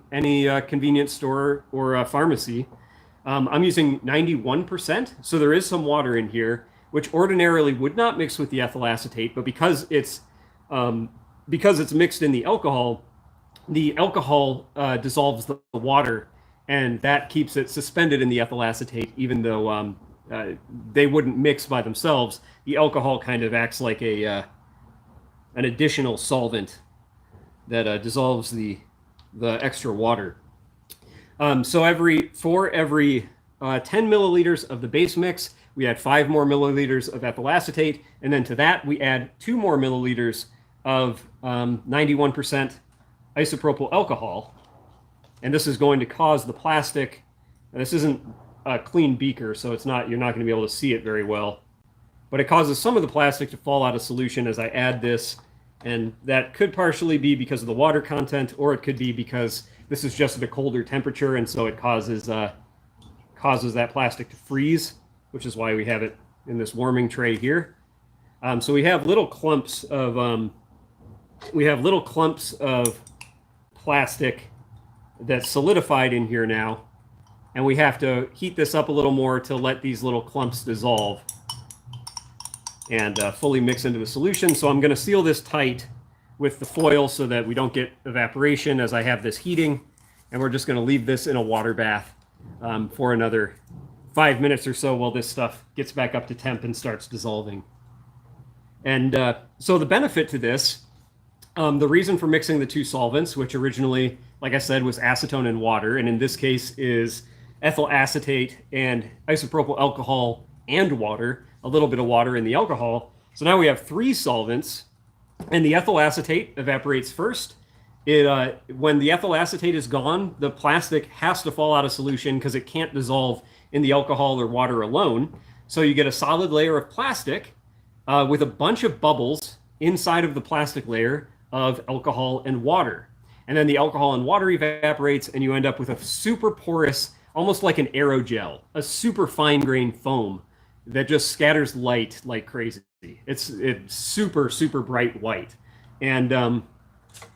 convenience store or pharmacy. I'm using 91%, so there is some water in here, which ordinarily would not mix with the ethyl acetate, but because it's mixed in the alcohol dissolves the water, and that keeps it suspended in the ethyl acetate, even though they wouldn't mix by themselves. The alcohol kind of acts like an additional solvent that dissolves the extra water. So for every 10 milliliters of the base mix, we add 5 more milliliters of ethyl acetate, and then to that we add 2 more milliliters of 91% isopropyl alcohol. And this is going to cause the plastic, and this isn't a clean beaker, so you're not going to be able to see it very well, but it causes some of the plastic to fall out of solution as I add this, and that could partially be because of the water content, or it could be because this is just at a colder temperature, and so it causes that plastic to freeze, which is why we have it in this warming tray here. So we have little clumps of plastic that's solidified in here now, and we have to heat this up a little more to let these little clumps dissolve and fully mix into the solution. So I'm going to seal this tight with the foil so that we don't get evaporation as I have this heating, and we're just going to leave this in a water bath for another 5 minutes or so while this stuff gets back up to temp and starts dissolving. And so the benefit to this, the reason for mixing the 2 solvents, which originally, like I said, was acetone and water, and in this case is ethyl acetate and isopropyl alcohol and water, a little bit of water in the alcohol. So now we have 3 solvents, and the ethyl acetate evaporates first. When the ethyl acetate is gone, the plastic has to fall out of solution because it can't dissolve in the alcohol or water alone. So you get a solid layer of plastic with a bunch of bubbles inside of the plastic layer of alcohol and water. And then the alcohol and water evaporates, and you end up with a super porous, almost like an aerogel, a super fine-grained foam that just scatters light like crazy. It's super, super bright white. And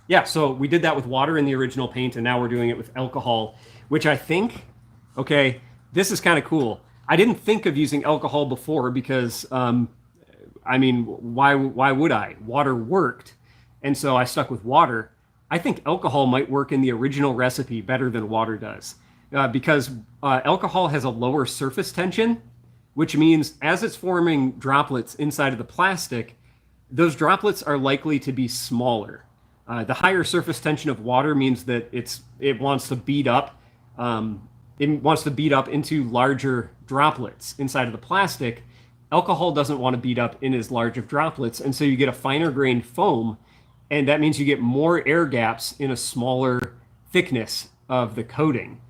yeah, so we did that with water in the original paint, and now we're doing it with alcohol, which I think, okay, this is kind of cool. I didn't think of using alcohol before because, I mean, why would I? Water worked, and so I stuck with water. I think alcohol might work in the original recipe better than water does, because alcohol has a lower surface tension, which means as it's forming droplets inside of the plastic, those droplets are likely to be smaller. The higher surface tension of water means that it wants to beat up. It wants to beat up into larger droplets inside of the plastic. Alcohol doesn't want to beat up in as large of droplets, and so you get a finer grained foam, and that means you get more air gaps in a smaller thickness of the coating.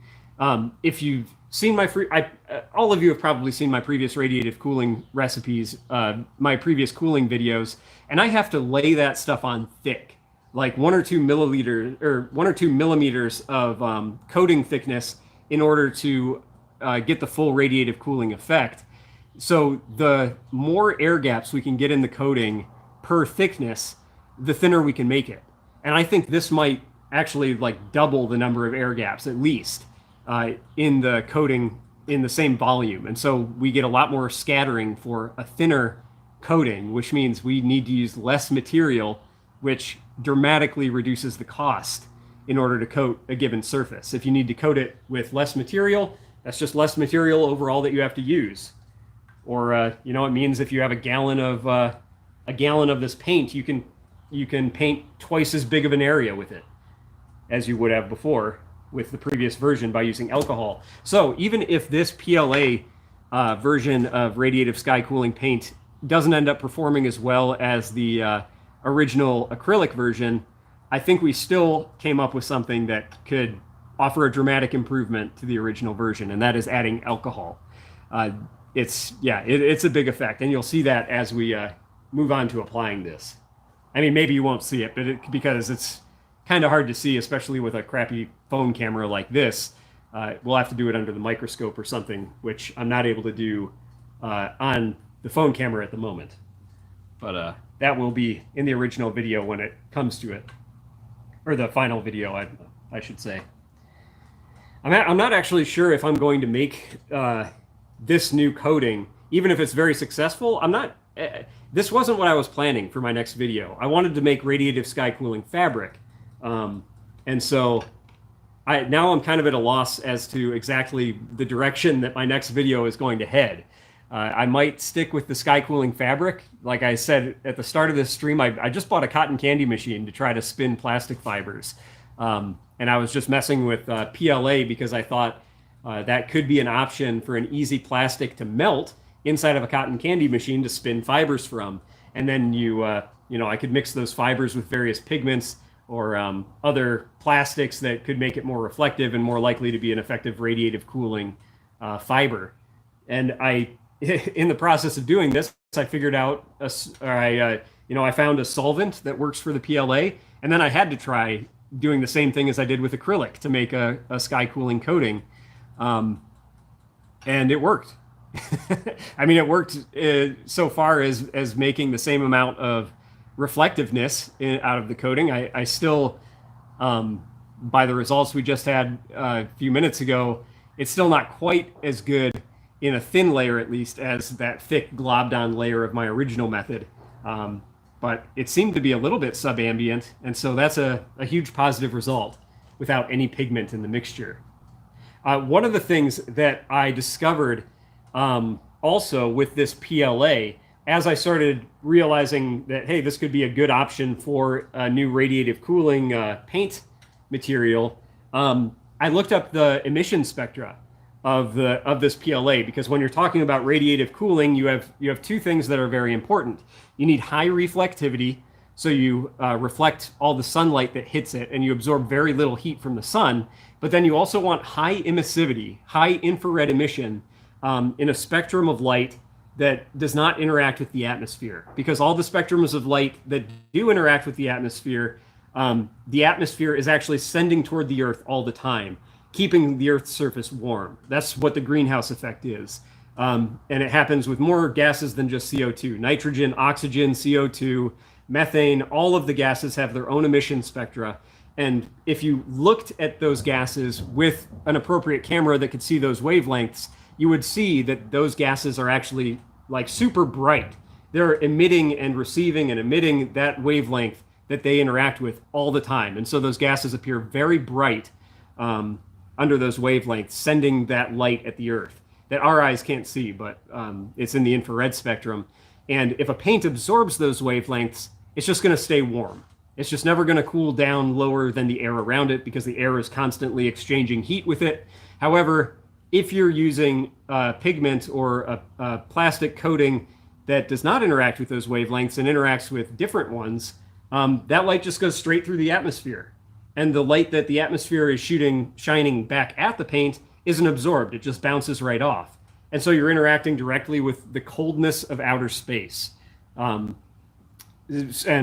If you've seen all of you have probably seen my previous radiative cooling recipes, my previous cooling videos, and I have to lay that stuff on thick, like 1 or 2 milliliters or 1 or 2 millimeters of coating thickness in order to get the full radiative cooling effect. So the more air gaps we can get in the coating per thickness, the thinner we can make it. And I think this might actually like double the number of air gaps at least in the coating in the same volume. And so we get a lot more scattering for a thinner coating, which means we need to use less material, which dramatically reduces the cost in order to coat a given surface. If you need to coat it with less material, that's just less material overall that you have to use. Or it means if you have a gallon of this paint, you can paint twice as big of an area with it as you would have before with the previous version by using alcohol. So even if this PLA version of radiative sky cooling paint doesn't end up performing as well as the original acrylic version, I think we still came up with something that could offer a dramatic improvement to the original version, and that is adding alcohol. It's a big effect, and you'll see that as we move on to applying this. I mean, maybe you won't see it, because it's kind of hard to see, especially with a crappy phone camera like this. We'll have to do it under the microscope or something, which I'm not able to do on the phone camera at the moment. But that will be in the original video when it comes to it. Or the final video, I should say. I'm not actually sure if I'm going to make this new coating, even if it's very successful. This wasn't what I was planning for my next video. I wanted to make radiative sky cooling fabric. And so now I'm kind of at a loss as to exactly the direction that my next video is going to head. I might stick with the sky cooling fabric. Like I said at the start of this stream, I just bought a cotton candy machine to try to spin plastic fibers. And I was just messing with PLA because I thought that could be an option for an easy plastic to melt inside of a cotton candy machine to spin fibers from. And then I could mix those fibers with various pigments or other plastics that could make it more reflective and more likely to be an effective radiative cooling fiber. And in the process of doing this, I figured out, I found a solvent that works for the PLA, and then I had to try doing the same thing as I did with acrylic to make a sky cooling coating, and it worked. I mean, it worked so far as making the same amount of reflectiveness out of the coating. I still, by the results we just had a few minutes ago, it's still not quite as good in a thin layer, at least, as that thick globbed on layer of my original method. But it seemed to be a little bit subambient, and so that's a huge positive result without any pigment in the mixture. One of the things that I discovered also with this PLA, as I started realizing that, hey, this could be a good option for a new radiative cooling paint material, I looked up the emission spectra of this PLA, because when you're talking about radiative cooling, you have two things that are very important. You need high reflectivity, so you reflect all the sunlight that hits it, and you absorb very little heat from the sun. But then you also want high emissivity, high infrared emission in a spectrum of light that does not interact with the atmosphere. Because all the spectrums of light that do interact with the atmosphere is actually sending toward the Earth all the time, keeping the Earth's surface warm. That's what the greenhouse effect is. And it happens with more gases than just CO2. Nitrogen, oxygen, CO2, methane, all of the gases have their own emission spectra. And if you looked at those gases with an appropriate camera that could see those wavelengths, you would see that those gases are actually like super bright. They're emitting and receiving and emitting that wavelength that they interact with all the time. And so those gases appear very bright under those wavelengths, sending that light at the Earth that our eyes can't see, but it's in the infrared spectrum. And if a paint absorbs those wavelengths, it's just going to stay warm. It's just never going to cool down lower than the air around it because the air is constantly exchanging heat with it. However, if you're using pigment or a plastic coating that does not interact with those wavelengths and interacts with different ones, that light just goes straight through the atmosphere. And the light that the atmosphere is shining back at the paint isn't absorbed. It just bounces right off. And so you're interacting directly with the coldness of outer space. And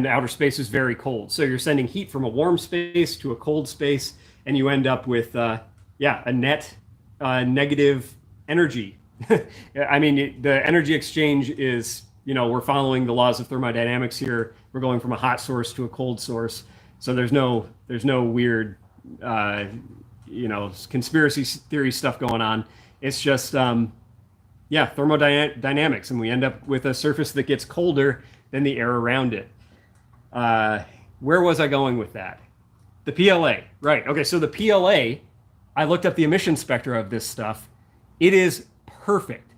outer space is very cold. So you're sending heat from a warm space to a cold space, and you end up with, a net negative energy. I mean, the energy exchange is, we're following the laws of thermodynamics here. We're going from a hot source to a cold source. So there's no weird, conspiracy theory stuff going on. It's just, thermodynamics, and we end up with a surface that gets colder than the air around it. Where was I going with that? The PLA, right? Okay, so the PLA, I looked up the emission spectra of this stuff. It is perfect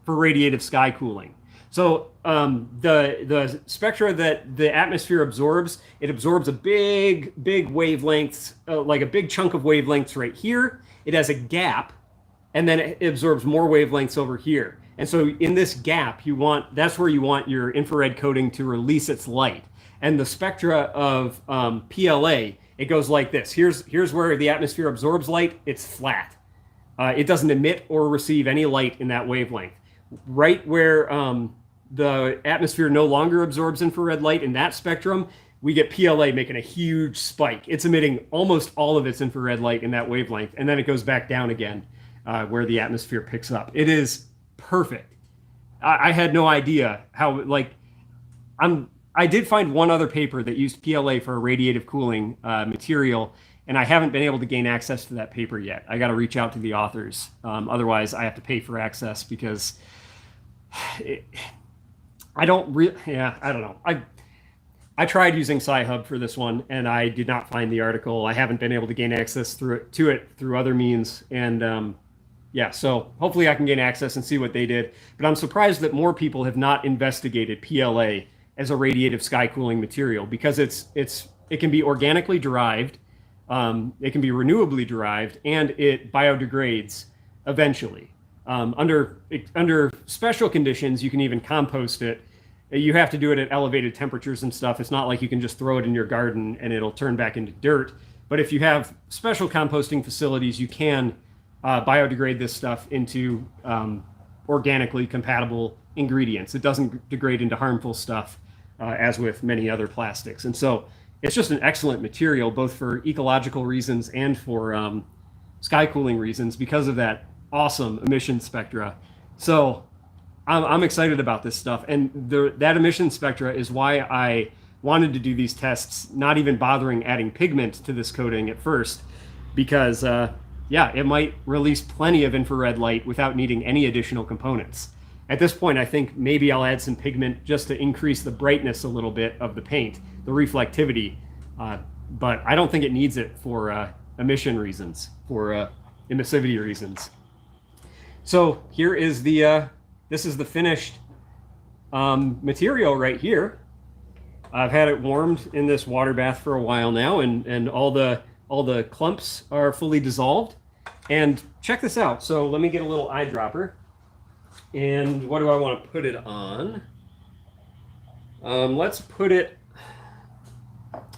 for radiative sky cooling. So the spectra that the atmosphere absorbs, it absorbs a big wavelengths, like a big chunk of wavelengths right here. It has a gap, and then it absorbs more wavelengths over here. And so in this gap, that's where you want your infrared coating to release its light. And the spectra of PLA, it goes like this. Here's where the atmosphere absorbs light. It's flat. It doesn't emit or receive any light in that wavelength. Right where the atmosphere no longer absorbs infrared light in that spectrum, we get PLA making a huge spike. It's emitting almost all of its infrared light in that wavelength, and then it goes back down again where the atmosphere picks up. It is perfect. I had no idea how, I did find one other paper that used PLA for a radiative cooling material, and I haven't been able to gain access to that paper yet. I got to reach out to the authors. Otherwise, I have to pay for access because I don't know. I tried using Sci-Hub for this one, and I did not find the article. I haven't been able to gain access to it through other means, and so hopefully I can gain access and see what they did. But I'm surprised that more people have not investigated PLA as a radiative sky cooling material, because it can be organically derived, it can be renewably derived, and it biodegrades eventually. Under special conditions, you can even compost it. You have to do it at elevated temperatures and stuff. It's not like you can just throw it in your garden and it'll turn back into dirt. But if you have special composting facilities, you can biodegrade this stuff into organically compatible ingredients. It doesn't degrade into harmful stuff as with many other plastics. And so it's just an excellent material, both for ecological reasons and for sky cooling reasons, because of that awesome emission spectra. So I'm excited about this stuff. And that emission spectra is why I wanted to do these tests, not even bothering adding pigment to this coating at first, because it might release plenty of infrared light without needing any additional components. At this point, I think maybe I'll add some pigment just to increase the brightness a little bit of the paint, the reflectivity, but I don't think it needs it for emission reasons, for emissivity reasons. So here is this is the finished material right here. I've had it warmed in this water bath for a while now, and all the clumps are fully dissolved. And check this out. So let me get a little eyedropper. And what do I want to put it on? Let's put it,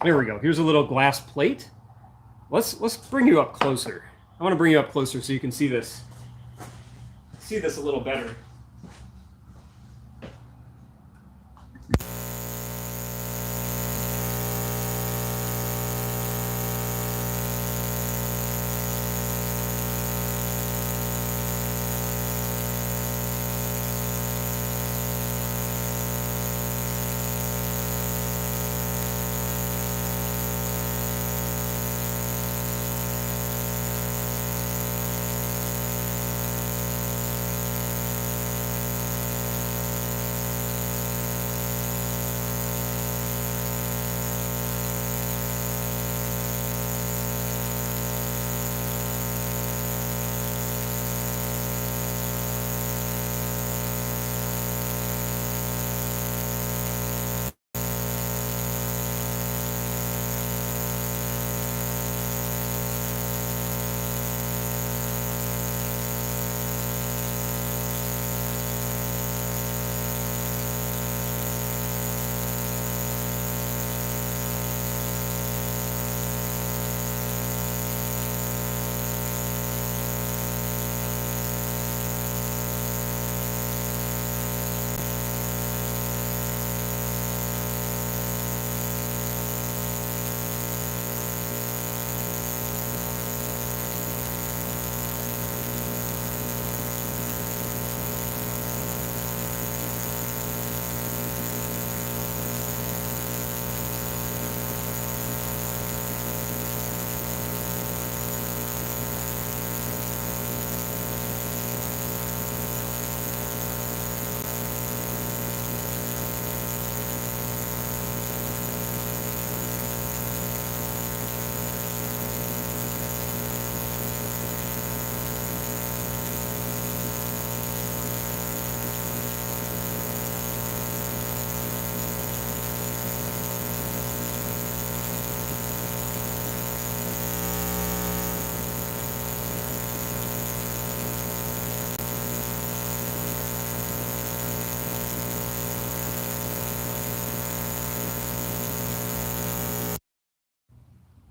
there we go. Here's a little glass plate. Let's bring you up closer. I want to bring you up closer so you can see this a little better.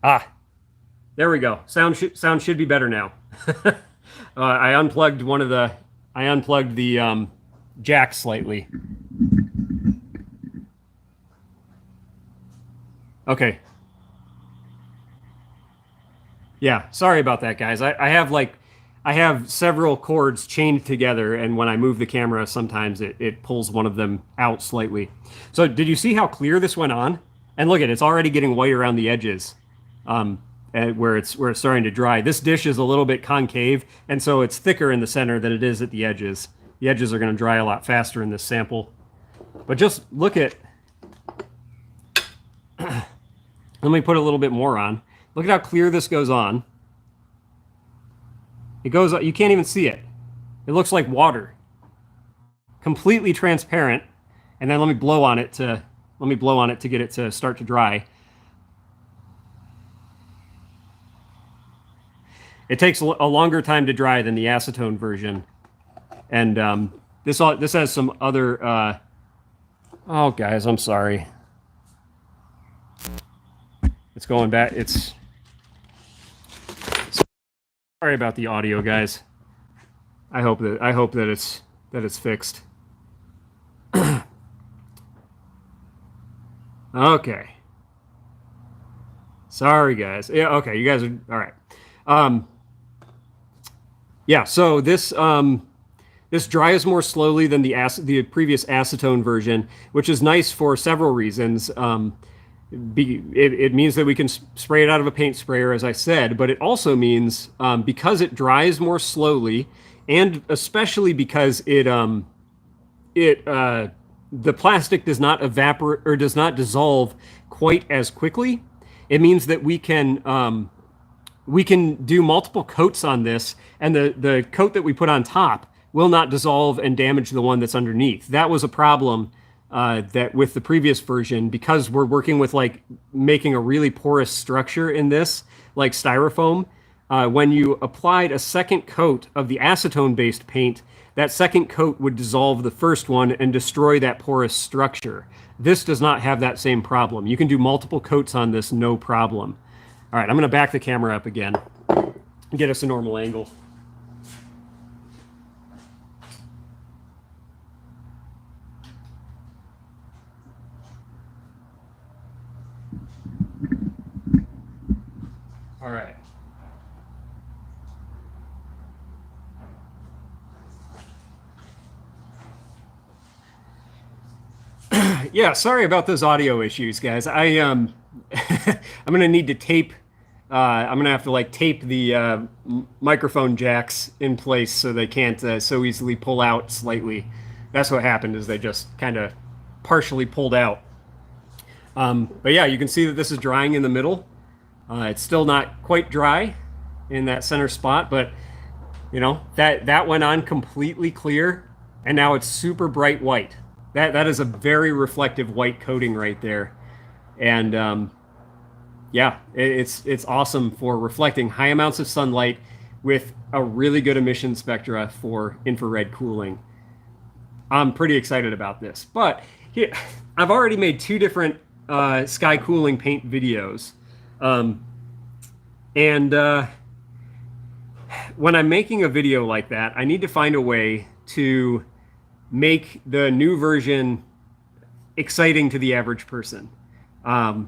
Ah, there we go. Sound should be better now. I unplugged the jack slightly. Okay. Yeah, sorry about that, guys. I have several cords chained together, and when I move the camera, sometimes it pulls one of them out slightly. So did you see how clear this went on? And look it's already getting white around the edges, where it's starting to dry. This dish is a little bit concave, and so it's thicker in the center than it is at the edges. The edges are going to dry a lot faster in this sample. But just look at. Let me put a little bit more on. Look at how clear this goes on. It goes, you can't even see it. It looks like water. Completely transparent. And then let me blow on it to get it to start to dry. It takes a longer time to dry than the acetone version. And this has some other oh guys, I'm sorry. It's going back. Sorry about the audio, guys. I hope that it's fixed. Okay. Sorry, guys. Yeah. Okay, you guys are all right. Yeah. So this dries more slowly than the previous acetone version, which is nice for several reasons. It means that we can spray it out of a paint sprayer, as I said, but it also means because it dries more slowly, and especially because the plastic does not evaporate or does not dissolve quite as quickly. It means that we can do multiple coats on this, and the coat that we put on top will not dissolve and damage the one that's underneath. That was a problem that with the previous version, because we're working with like making a really porous structure in this, like styrofoam. When you applied a second coat of the acetone-based paint, that second coat would dissolve the first one and destroy that porous structure. This does not have that same problem. You can do multiple coats on this, no problem. All right, I'm going to back the camera up again and get us a normal angle. All right. Yeah, sorry about those audio issues, guys. I'm gonna need to tape. I'm gonna have to like tape the microphone jacks in place so they can't so easily pull out slightly. That's what happened, is they just kind of partially pulled out. But yeah, you can see that this is drying in the middle. It's still not quite dry in that center spot, but you know, that went on completely clear, and now it's super bright white. That is a very reflective white coating right there. And yeah, it's awesome for reflecting high amounts of sunlight with a really good emission spectra for infrared cooling. I'm pretty excited about this. But here, I've already made 2 different sky cooling paint videos. When I'm making a video like that, I need to find a way to make the new version exciting to the average person. And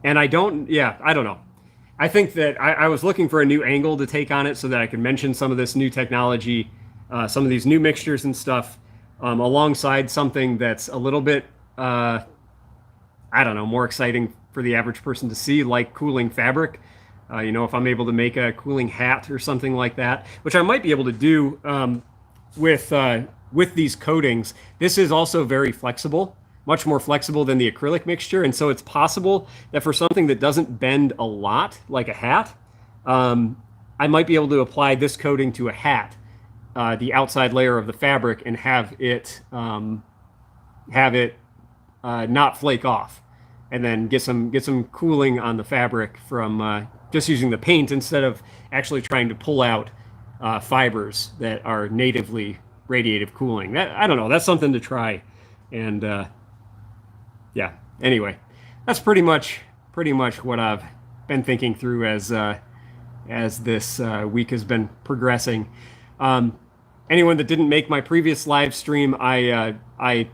I don't know. I think that I was looking for a new angle to take on it so that I could mention some of this new technology, some of these new mixtures and stuff, alongside something that's a little bit, I don't know, more exciting for the average person to see, like cooling fabric. You know, if I'm able to make a cooling hat or something like that, which I might be able to do with these coatings. This is also very flexible, much more flexible than the acrylic mixture, and so it's possible that for something that doesn't bend a lot, like a hat, I might be able to apply this coating to a hat, the outside layer of the fabric, and have it not flake off, and then get some cooling on the fabric from just using the paint instead of actually trying to pull out fibers that are natively radiative cooling. I don't know. That's something to try. And yeah. Anyway, that's pretty much pretty much what I've been thinking through as this week has been progressing. Anyone that didn't make my previous live stream, I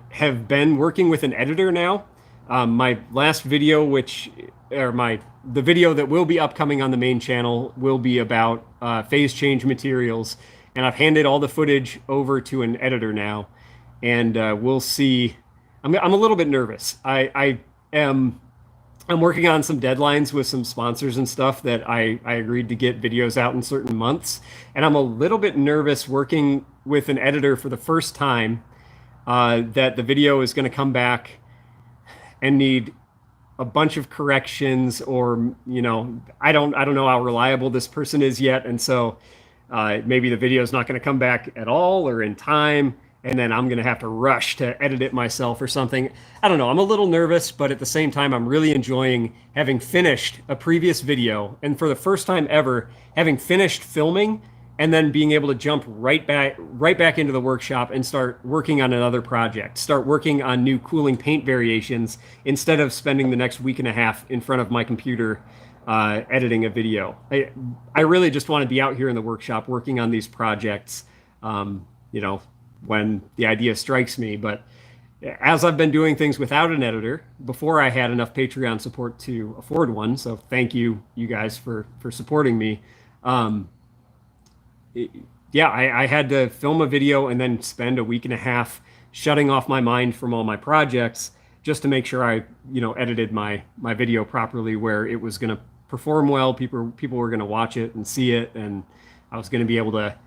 have been working with an editor now. My last video, the video that will be upcoming on the main channel, will be about phase change materials, and I've handed all the footage over to an editor now, and we'll see. I'm a little bit nervous. I'm working on some deadlines with some sponsors and stuff that I agreed to get videos out in certain months. And I'm a little bit nervous working with an editor for the first time, that the video is going to come back and need a bunch of corrections, or, I don't know how reliable this person is yet. And so maybe the video is not going to come back at all or in time. And then I'm going to have to rush to edit it myself or something. I don't know. I'm a little nervous, but at the same time, I'm really enjoying having finished a previous video. And for the first time ever, having finished filming and then being able to jump right back into the workshop and start working on another project, start working on new cooling paint variations instead of spending the next week and a half in front of my computer editing a video. I really just want to be out here in the workshop working on these projects, when the idea strikes me. But as I've been doing things without an editor, before I had enough Patreon support to afford one, so thank you guys for supporting me. I had to film a video and then spend a week and a half shutting off my mind from all my projects just to make sure I, edited my video properly, where it was going to perform well. People were going to watch it and see it, and I was going to be able to,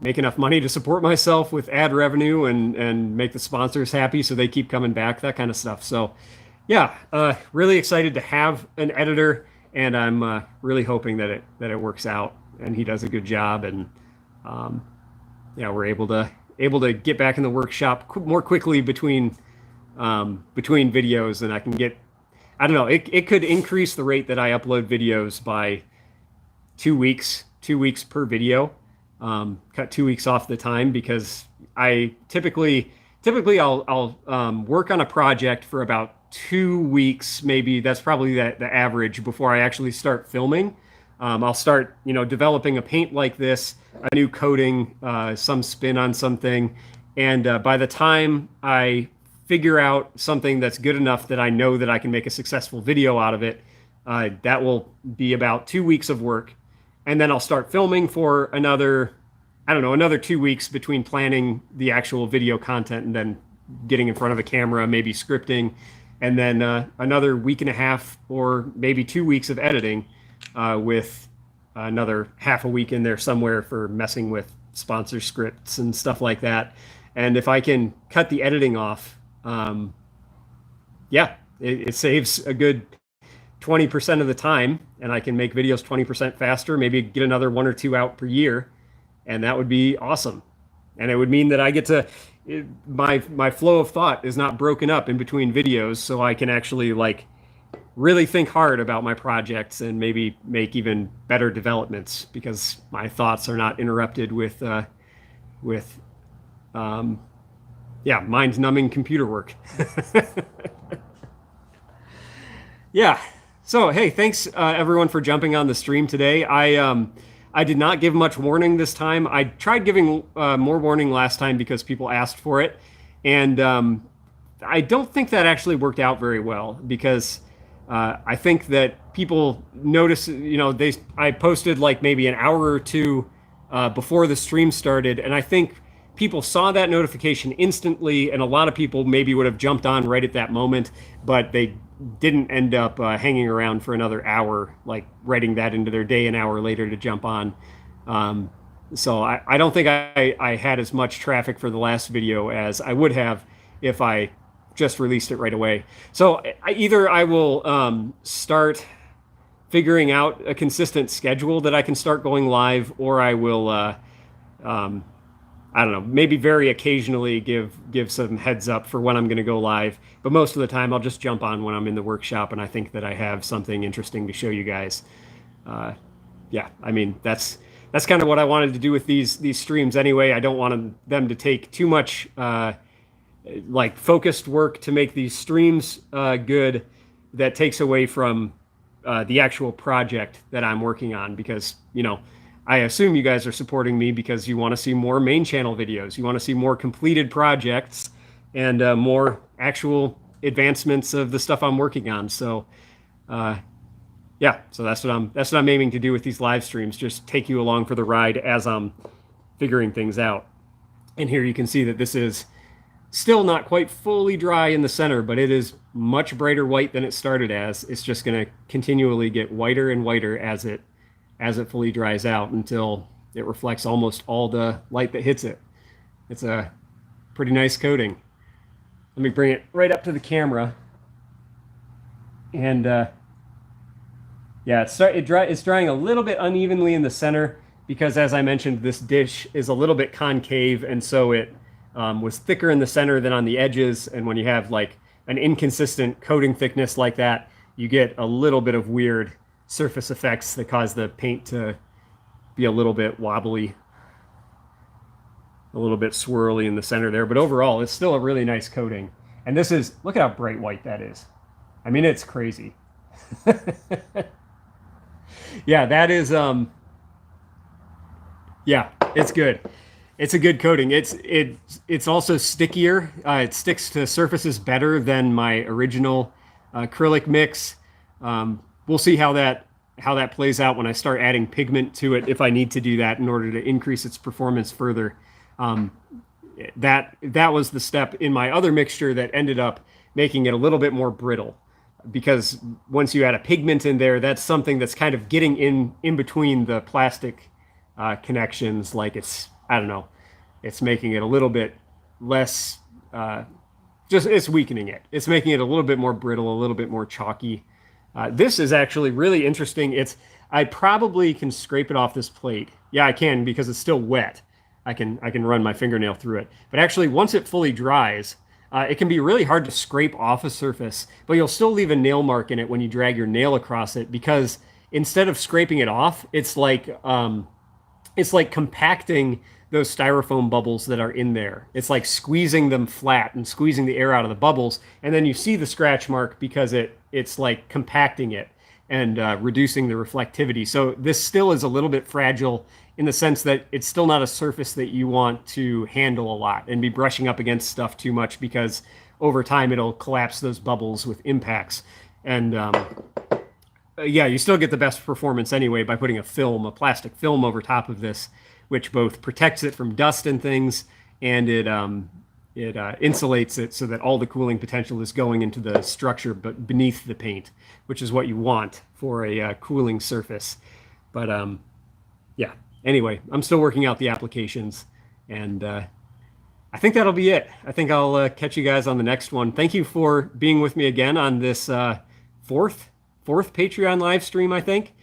make enough money to support myself with ad revenue and make the sponsors happy so they keep coming back, that kind of stuff. So really excited to have an editor, and I'm really hoping that it works out and he does a good job, and we're able to get back in the workshop more quickly between videos, and I can get, I don't know, it could increase the rate that I upload videos by 2 weeks per video. Cut 2 weeks off the time, because I typically I'll work on a project for about 2 weeks, maybe. That's probably the average before I actually start filming. I'll start, developing a paint like this, a new coating, some spin on something. And by the time I figure out something that's good enough that I know that I can make a successful video out of it, that will be about 2 weeks of work. And then I'll start filming for another 2 weeks between planning the actual video content and then getting in front of a camera, maybe scripting, and then another week and a half or maybe 2 weeks of editing, with another half a week in there somewhere for messing with sponsor scripts and stuff like that. And if I can cut the editing off, it saves a good 20% of the time, and I can make videos 20% faster, maybe get another 1 or 2 out per year, and that would be awesome. And it would mean that I get to, my flow of thought is not broken up in between videos, so I can actually really think hard about my projects and maybe make even better developments, because my thoughts are not interrupted with mind-numbing computer work. Yeah. So, hey, thanks everyone for jumping on the stream today. I did not give much warning this time. I tried giving more warning last time because people asked for it. And I don't think that actually worked out very well, because I think that people notice, I posted maybe an hour or two before the stream started. And I think people saw that notification instantly, and a lot of people maybe would have jumped on right at that moment, but they didn't end up hanging around for another hour, writing that into their day an hour later to jump on. So I don't think I had as much traffic for the last video as I would have if I just released it right away. So either I will start figuring out a consistent schedule that I can start going live, or I will I don't know, maybe very occasionally give some heads up for when I'm going to go live. But most of the time, I'll just jump on when I'm in the workshop and I think that I have something interesting to show you guys. That's kind of what I wanted to do with these streams anyway. I don't want them to take too much like focused work to make these streams good that takes away from the actual project that I'm working on, because, you know, I assume you guys are supporting me because you want to see more main channel videos. You want to see more completed projects and more actual advancements of the stuff I'm working on. So, yeah, so that's what I'm aiming to do with these live streams. Just take you along for the ride as I'm figuring things out. And here you can see that this is still not quite fully dry in the center, but it is much brighter white than it started as. It's just going to continually get whiter and whiter as it fully dries out until it reflects almost all the light that hits it. It's a pretty nice coating. Let me bring it right up to the camera. And yeah, it's drying a little bit unevenly in the center because, as I mentioned, this dish is a little bit concave, and so it was thicker in the center than on the edges. And when you have like an inconsistent coating thickness like that, you get a little bit of weird surface effects that cause the paint to be a little bit wobbly, a little bit swirly in the center there. But overall, it's still a really nice coating. And this is, look at how bright white that is. I mean, it's crazy. Yeah, that is, yeah, it's good. It's a good coating. It's also stickier. It sticks to surfaces better than my original acrylic mix. We'll see how that plays out when I start adding pigment to it, if I need to do that in order to increase its performance further. That was the step in my other mixture that ended up making it a little bit more brittle, because once you add a pigment in there, that's something that's kind of getting in between the plastic connections. Like I don't know, it's making it a little bit less, it's weakening it. It's making it a little bit more brittle, a little bit more chalky. This is actually really interesting. I probably can scrape it off this plate. Yeah, I can, because it's still wet. I can run my fingernail through it. But actually, once it fully dries, it can be really hard to scrape off a surface, but you'll still leave a nail mark in it when you drag your nail across it, because instead of scraping it off, it's like compacting those styrofoam bubbles that are in there. It's like squeezing them flat and squeezing the air out of the bubbles, and then you see the scratch mark because it's like compacting it and reducing the reflectivity. So this still is a little bit fragile in the sense that it's still not a surface that you want to handle a lot and be brushing up against stuff too much, because over time it'll collapse those bubbles with impacts. And yeah, you still get the best performance anyway by putting a plastic film over top of this, which both protects it from dust and things, and it insulates it so that all the cooling potential is going into the structure but beneath the paint, which is what you want for a cooling surface. But yeah, anyway, I'm still working out the applications, and I think that'll be it. I think I'll catch you guys on the next one. Thank you for being with me again on this fourth Patreon live stream, I think.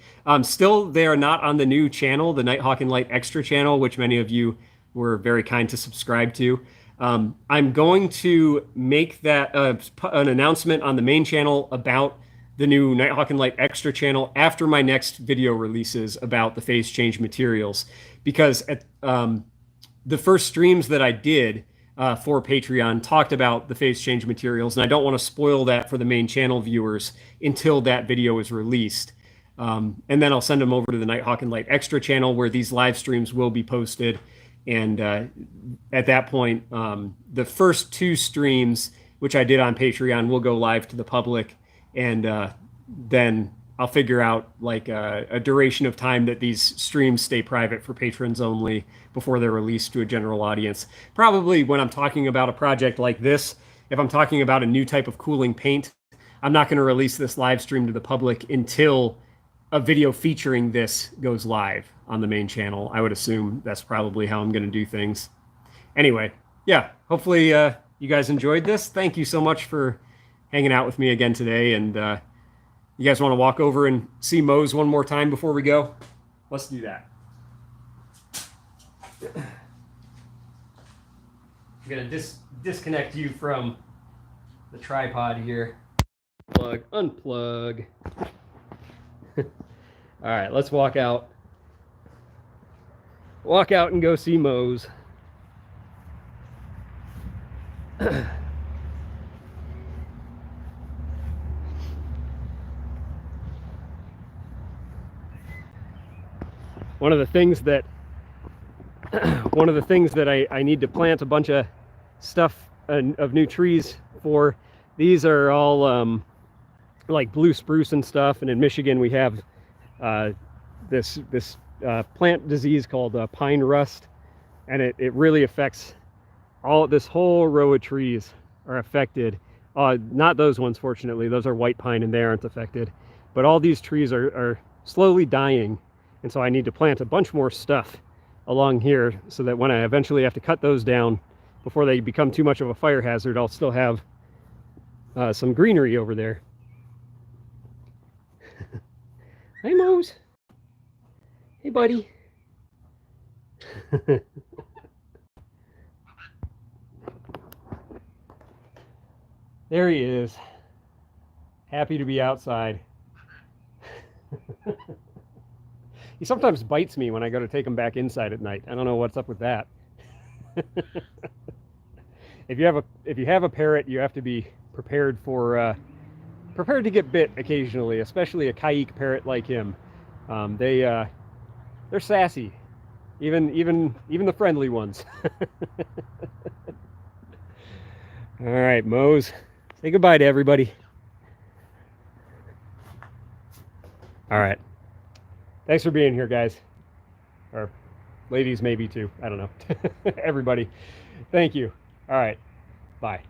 Still, they are not on the new channel, the Nighthawk and Light Extra channel, which many of you were very kind to subscribe to. I'm going to make that an announcement on the main channel about the new Nighthawk and Light Extra channel after my next video releases about the phase change materials, because at the first streams that I did for Patreon talked about the phase change materials, and I don't want to spoil that for the main channel viewers until that video is released. And then I'll send them over to the Nighthawk and Light Extra channel, where these live streams will be posted. And at that point, the first 2 streams, which I did on Patreon, will go live to the public. And then I'll figure out like a duration of time that these streams stay private for patrons only before they're released to a general audience. Probably when I'm talking about a project like this, if I'm talking about a new type of cooling paint, I'm not going to release this live stream to the public until a video featuring this goes live on the main channel. I would assume that's probably how I'm going to do things. Anyway, yeah, hopefully you guys enjoyed this. Thank you so much for hanging out with me again today. And you guys want to walk over and see Mose one more time before we go? Let's do that. I'm going to disconnect you from the tripod here. Unplug. All right, let's walk out. Walk out and go see Mose. One of the things that I need to plant a bunch of stuff of new trees for. These are all like blue spruce and stuff, and in Michigan we have this plant disease called pine rust, and it really affects this whole row of trees are affected. Not those ones, fortunately. Those are white pine and they aren't affected, but all these trees are slowly dying, and so I need to plant a bunch more stuff along here so that when I eventually have to cut those down before they become too much of a fire hazard, I'll still have some greenery over there. Hey, Mose. Hey, buddy. There he is. Happy to be outside. He sometimes bites me when I go to take him back inside at night. I don't know what's up with that. If you have a parrot, you have to be prepared to get bit occasionally, especially a Kaik parrot like him. They're sassy, even the friendly ones. All right, Mose, say goodbye to everybody. All right. Thanks for being here, guys. Or ladies, maybe too. I don't know. Everybody. Thank you. All right. Bye.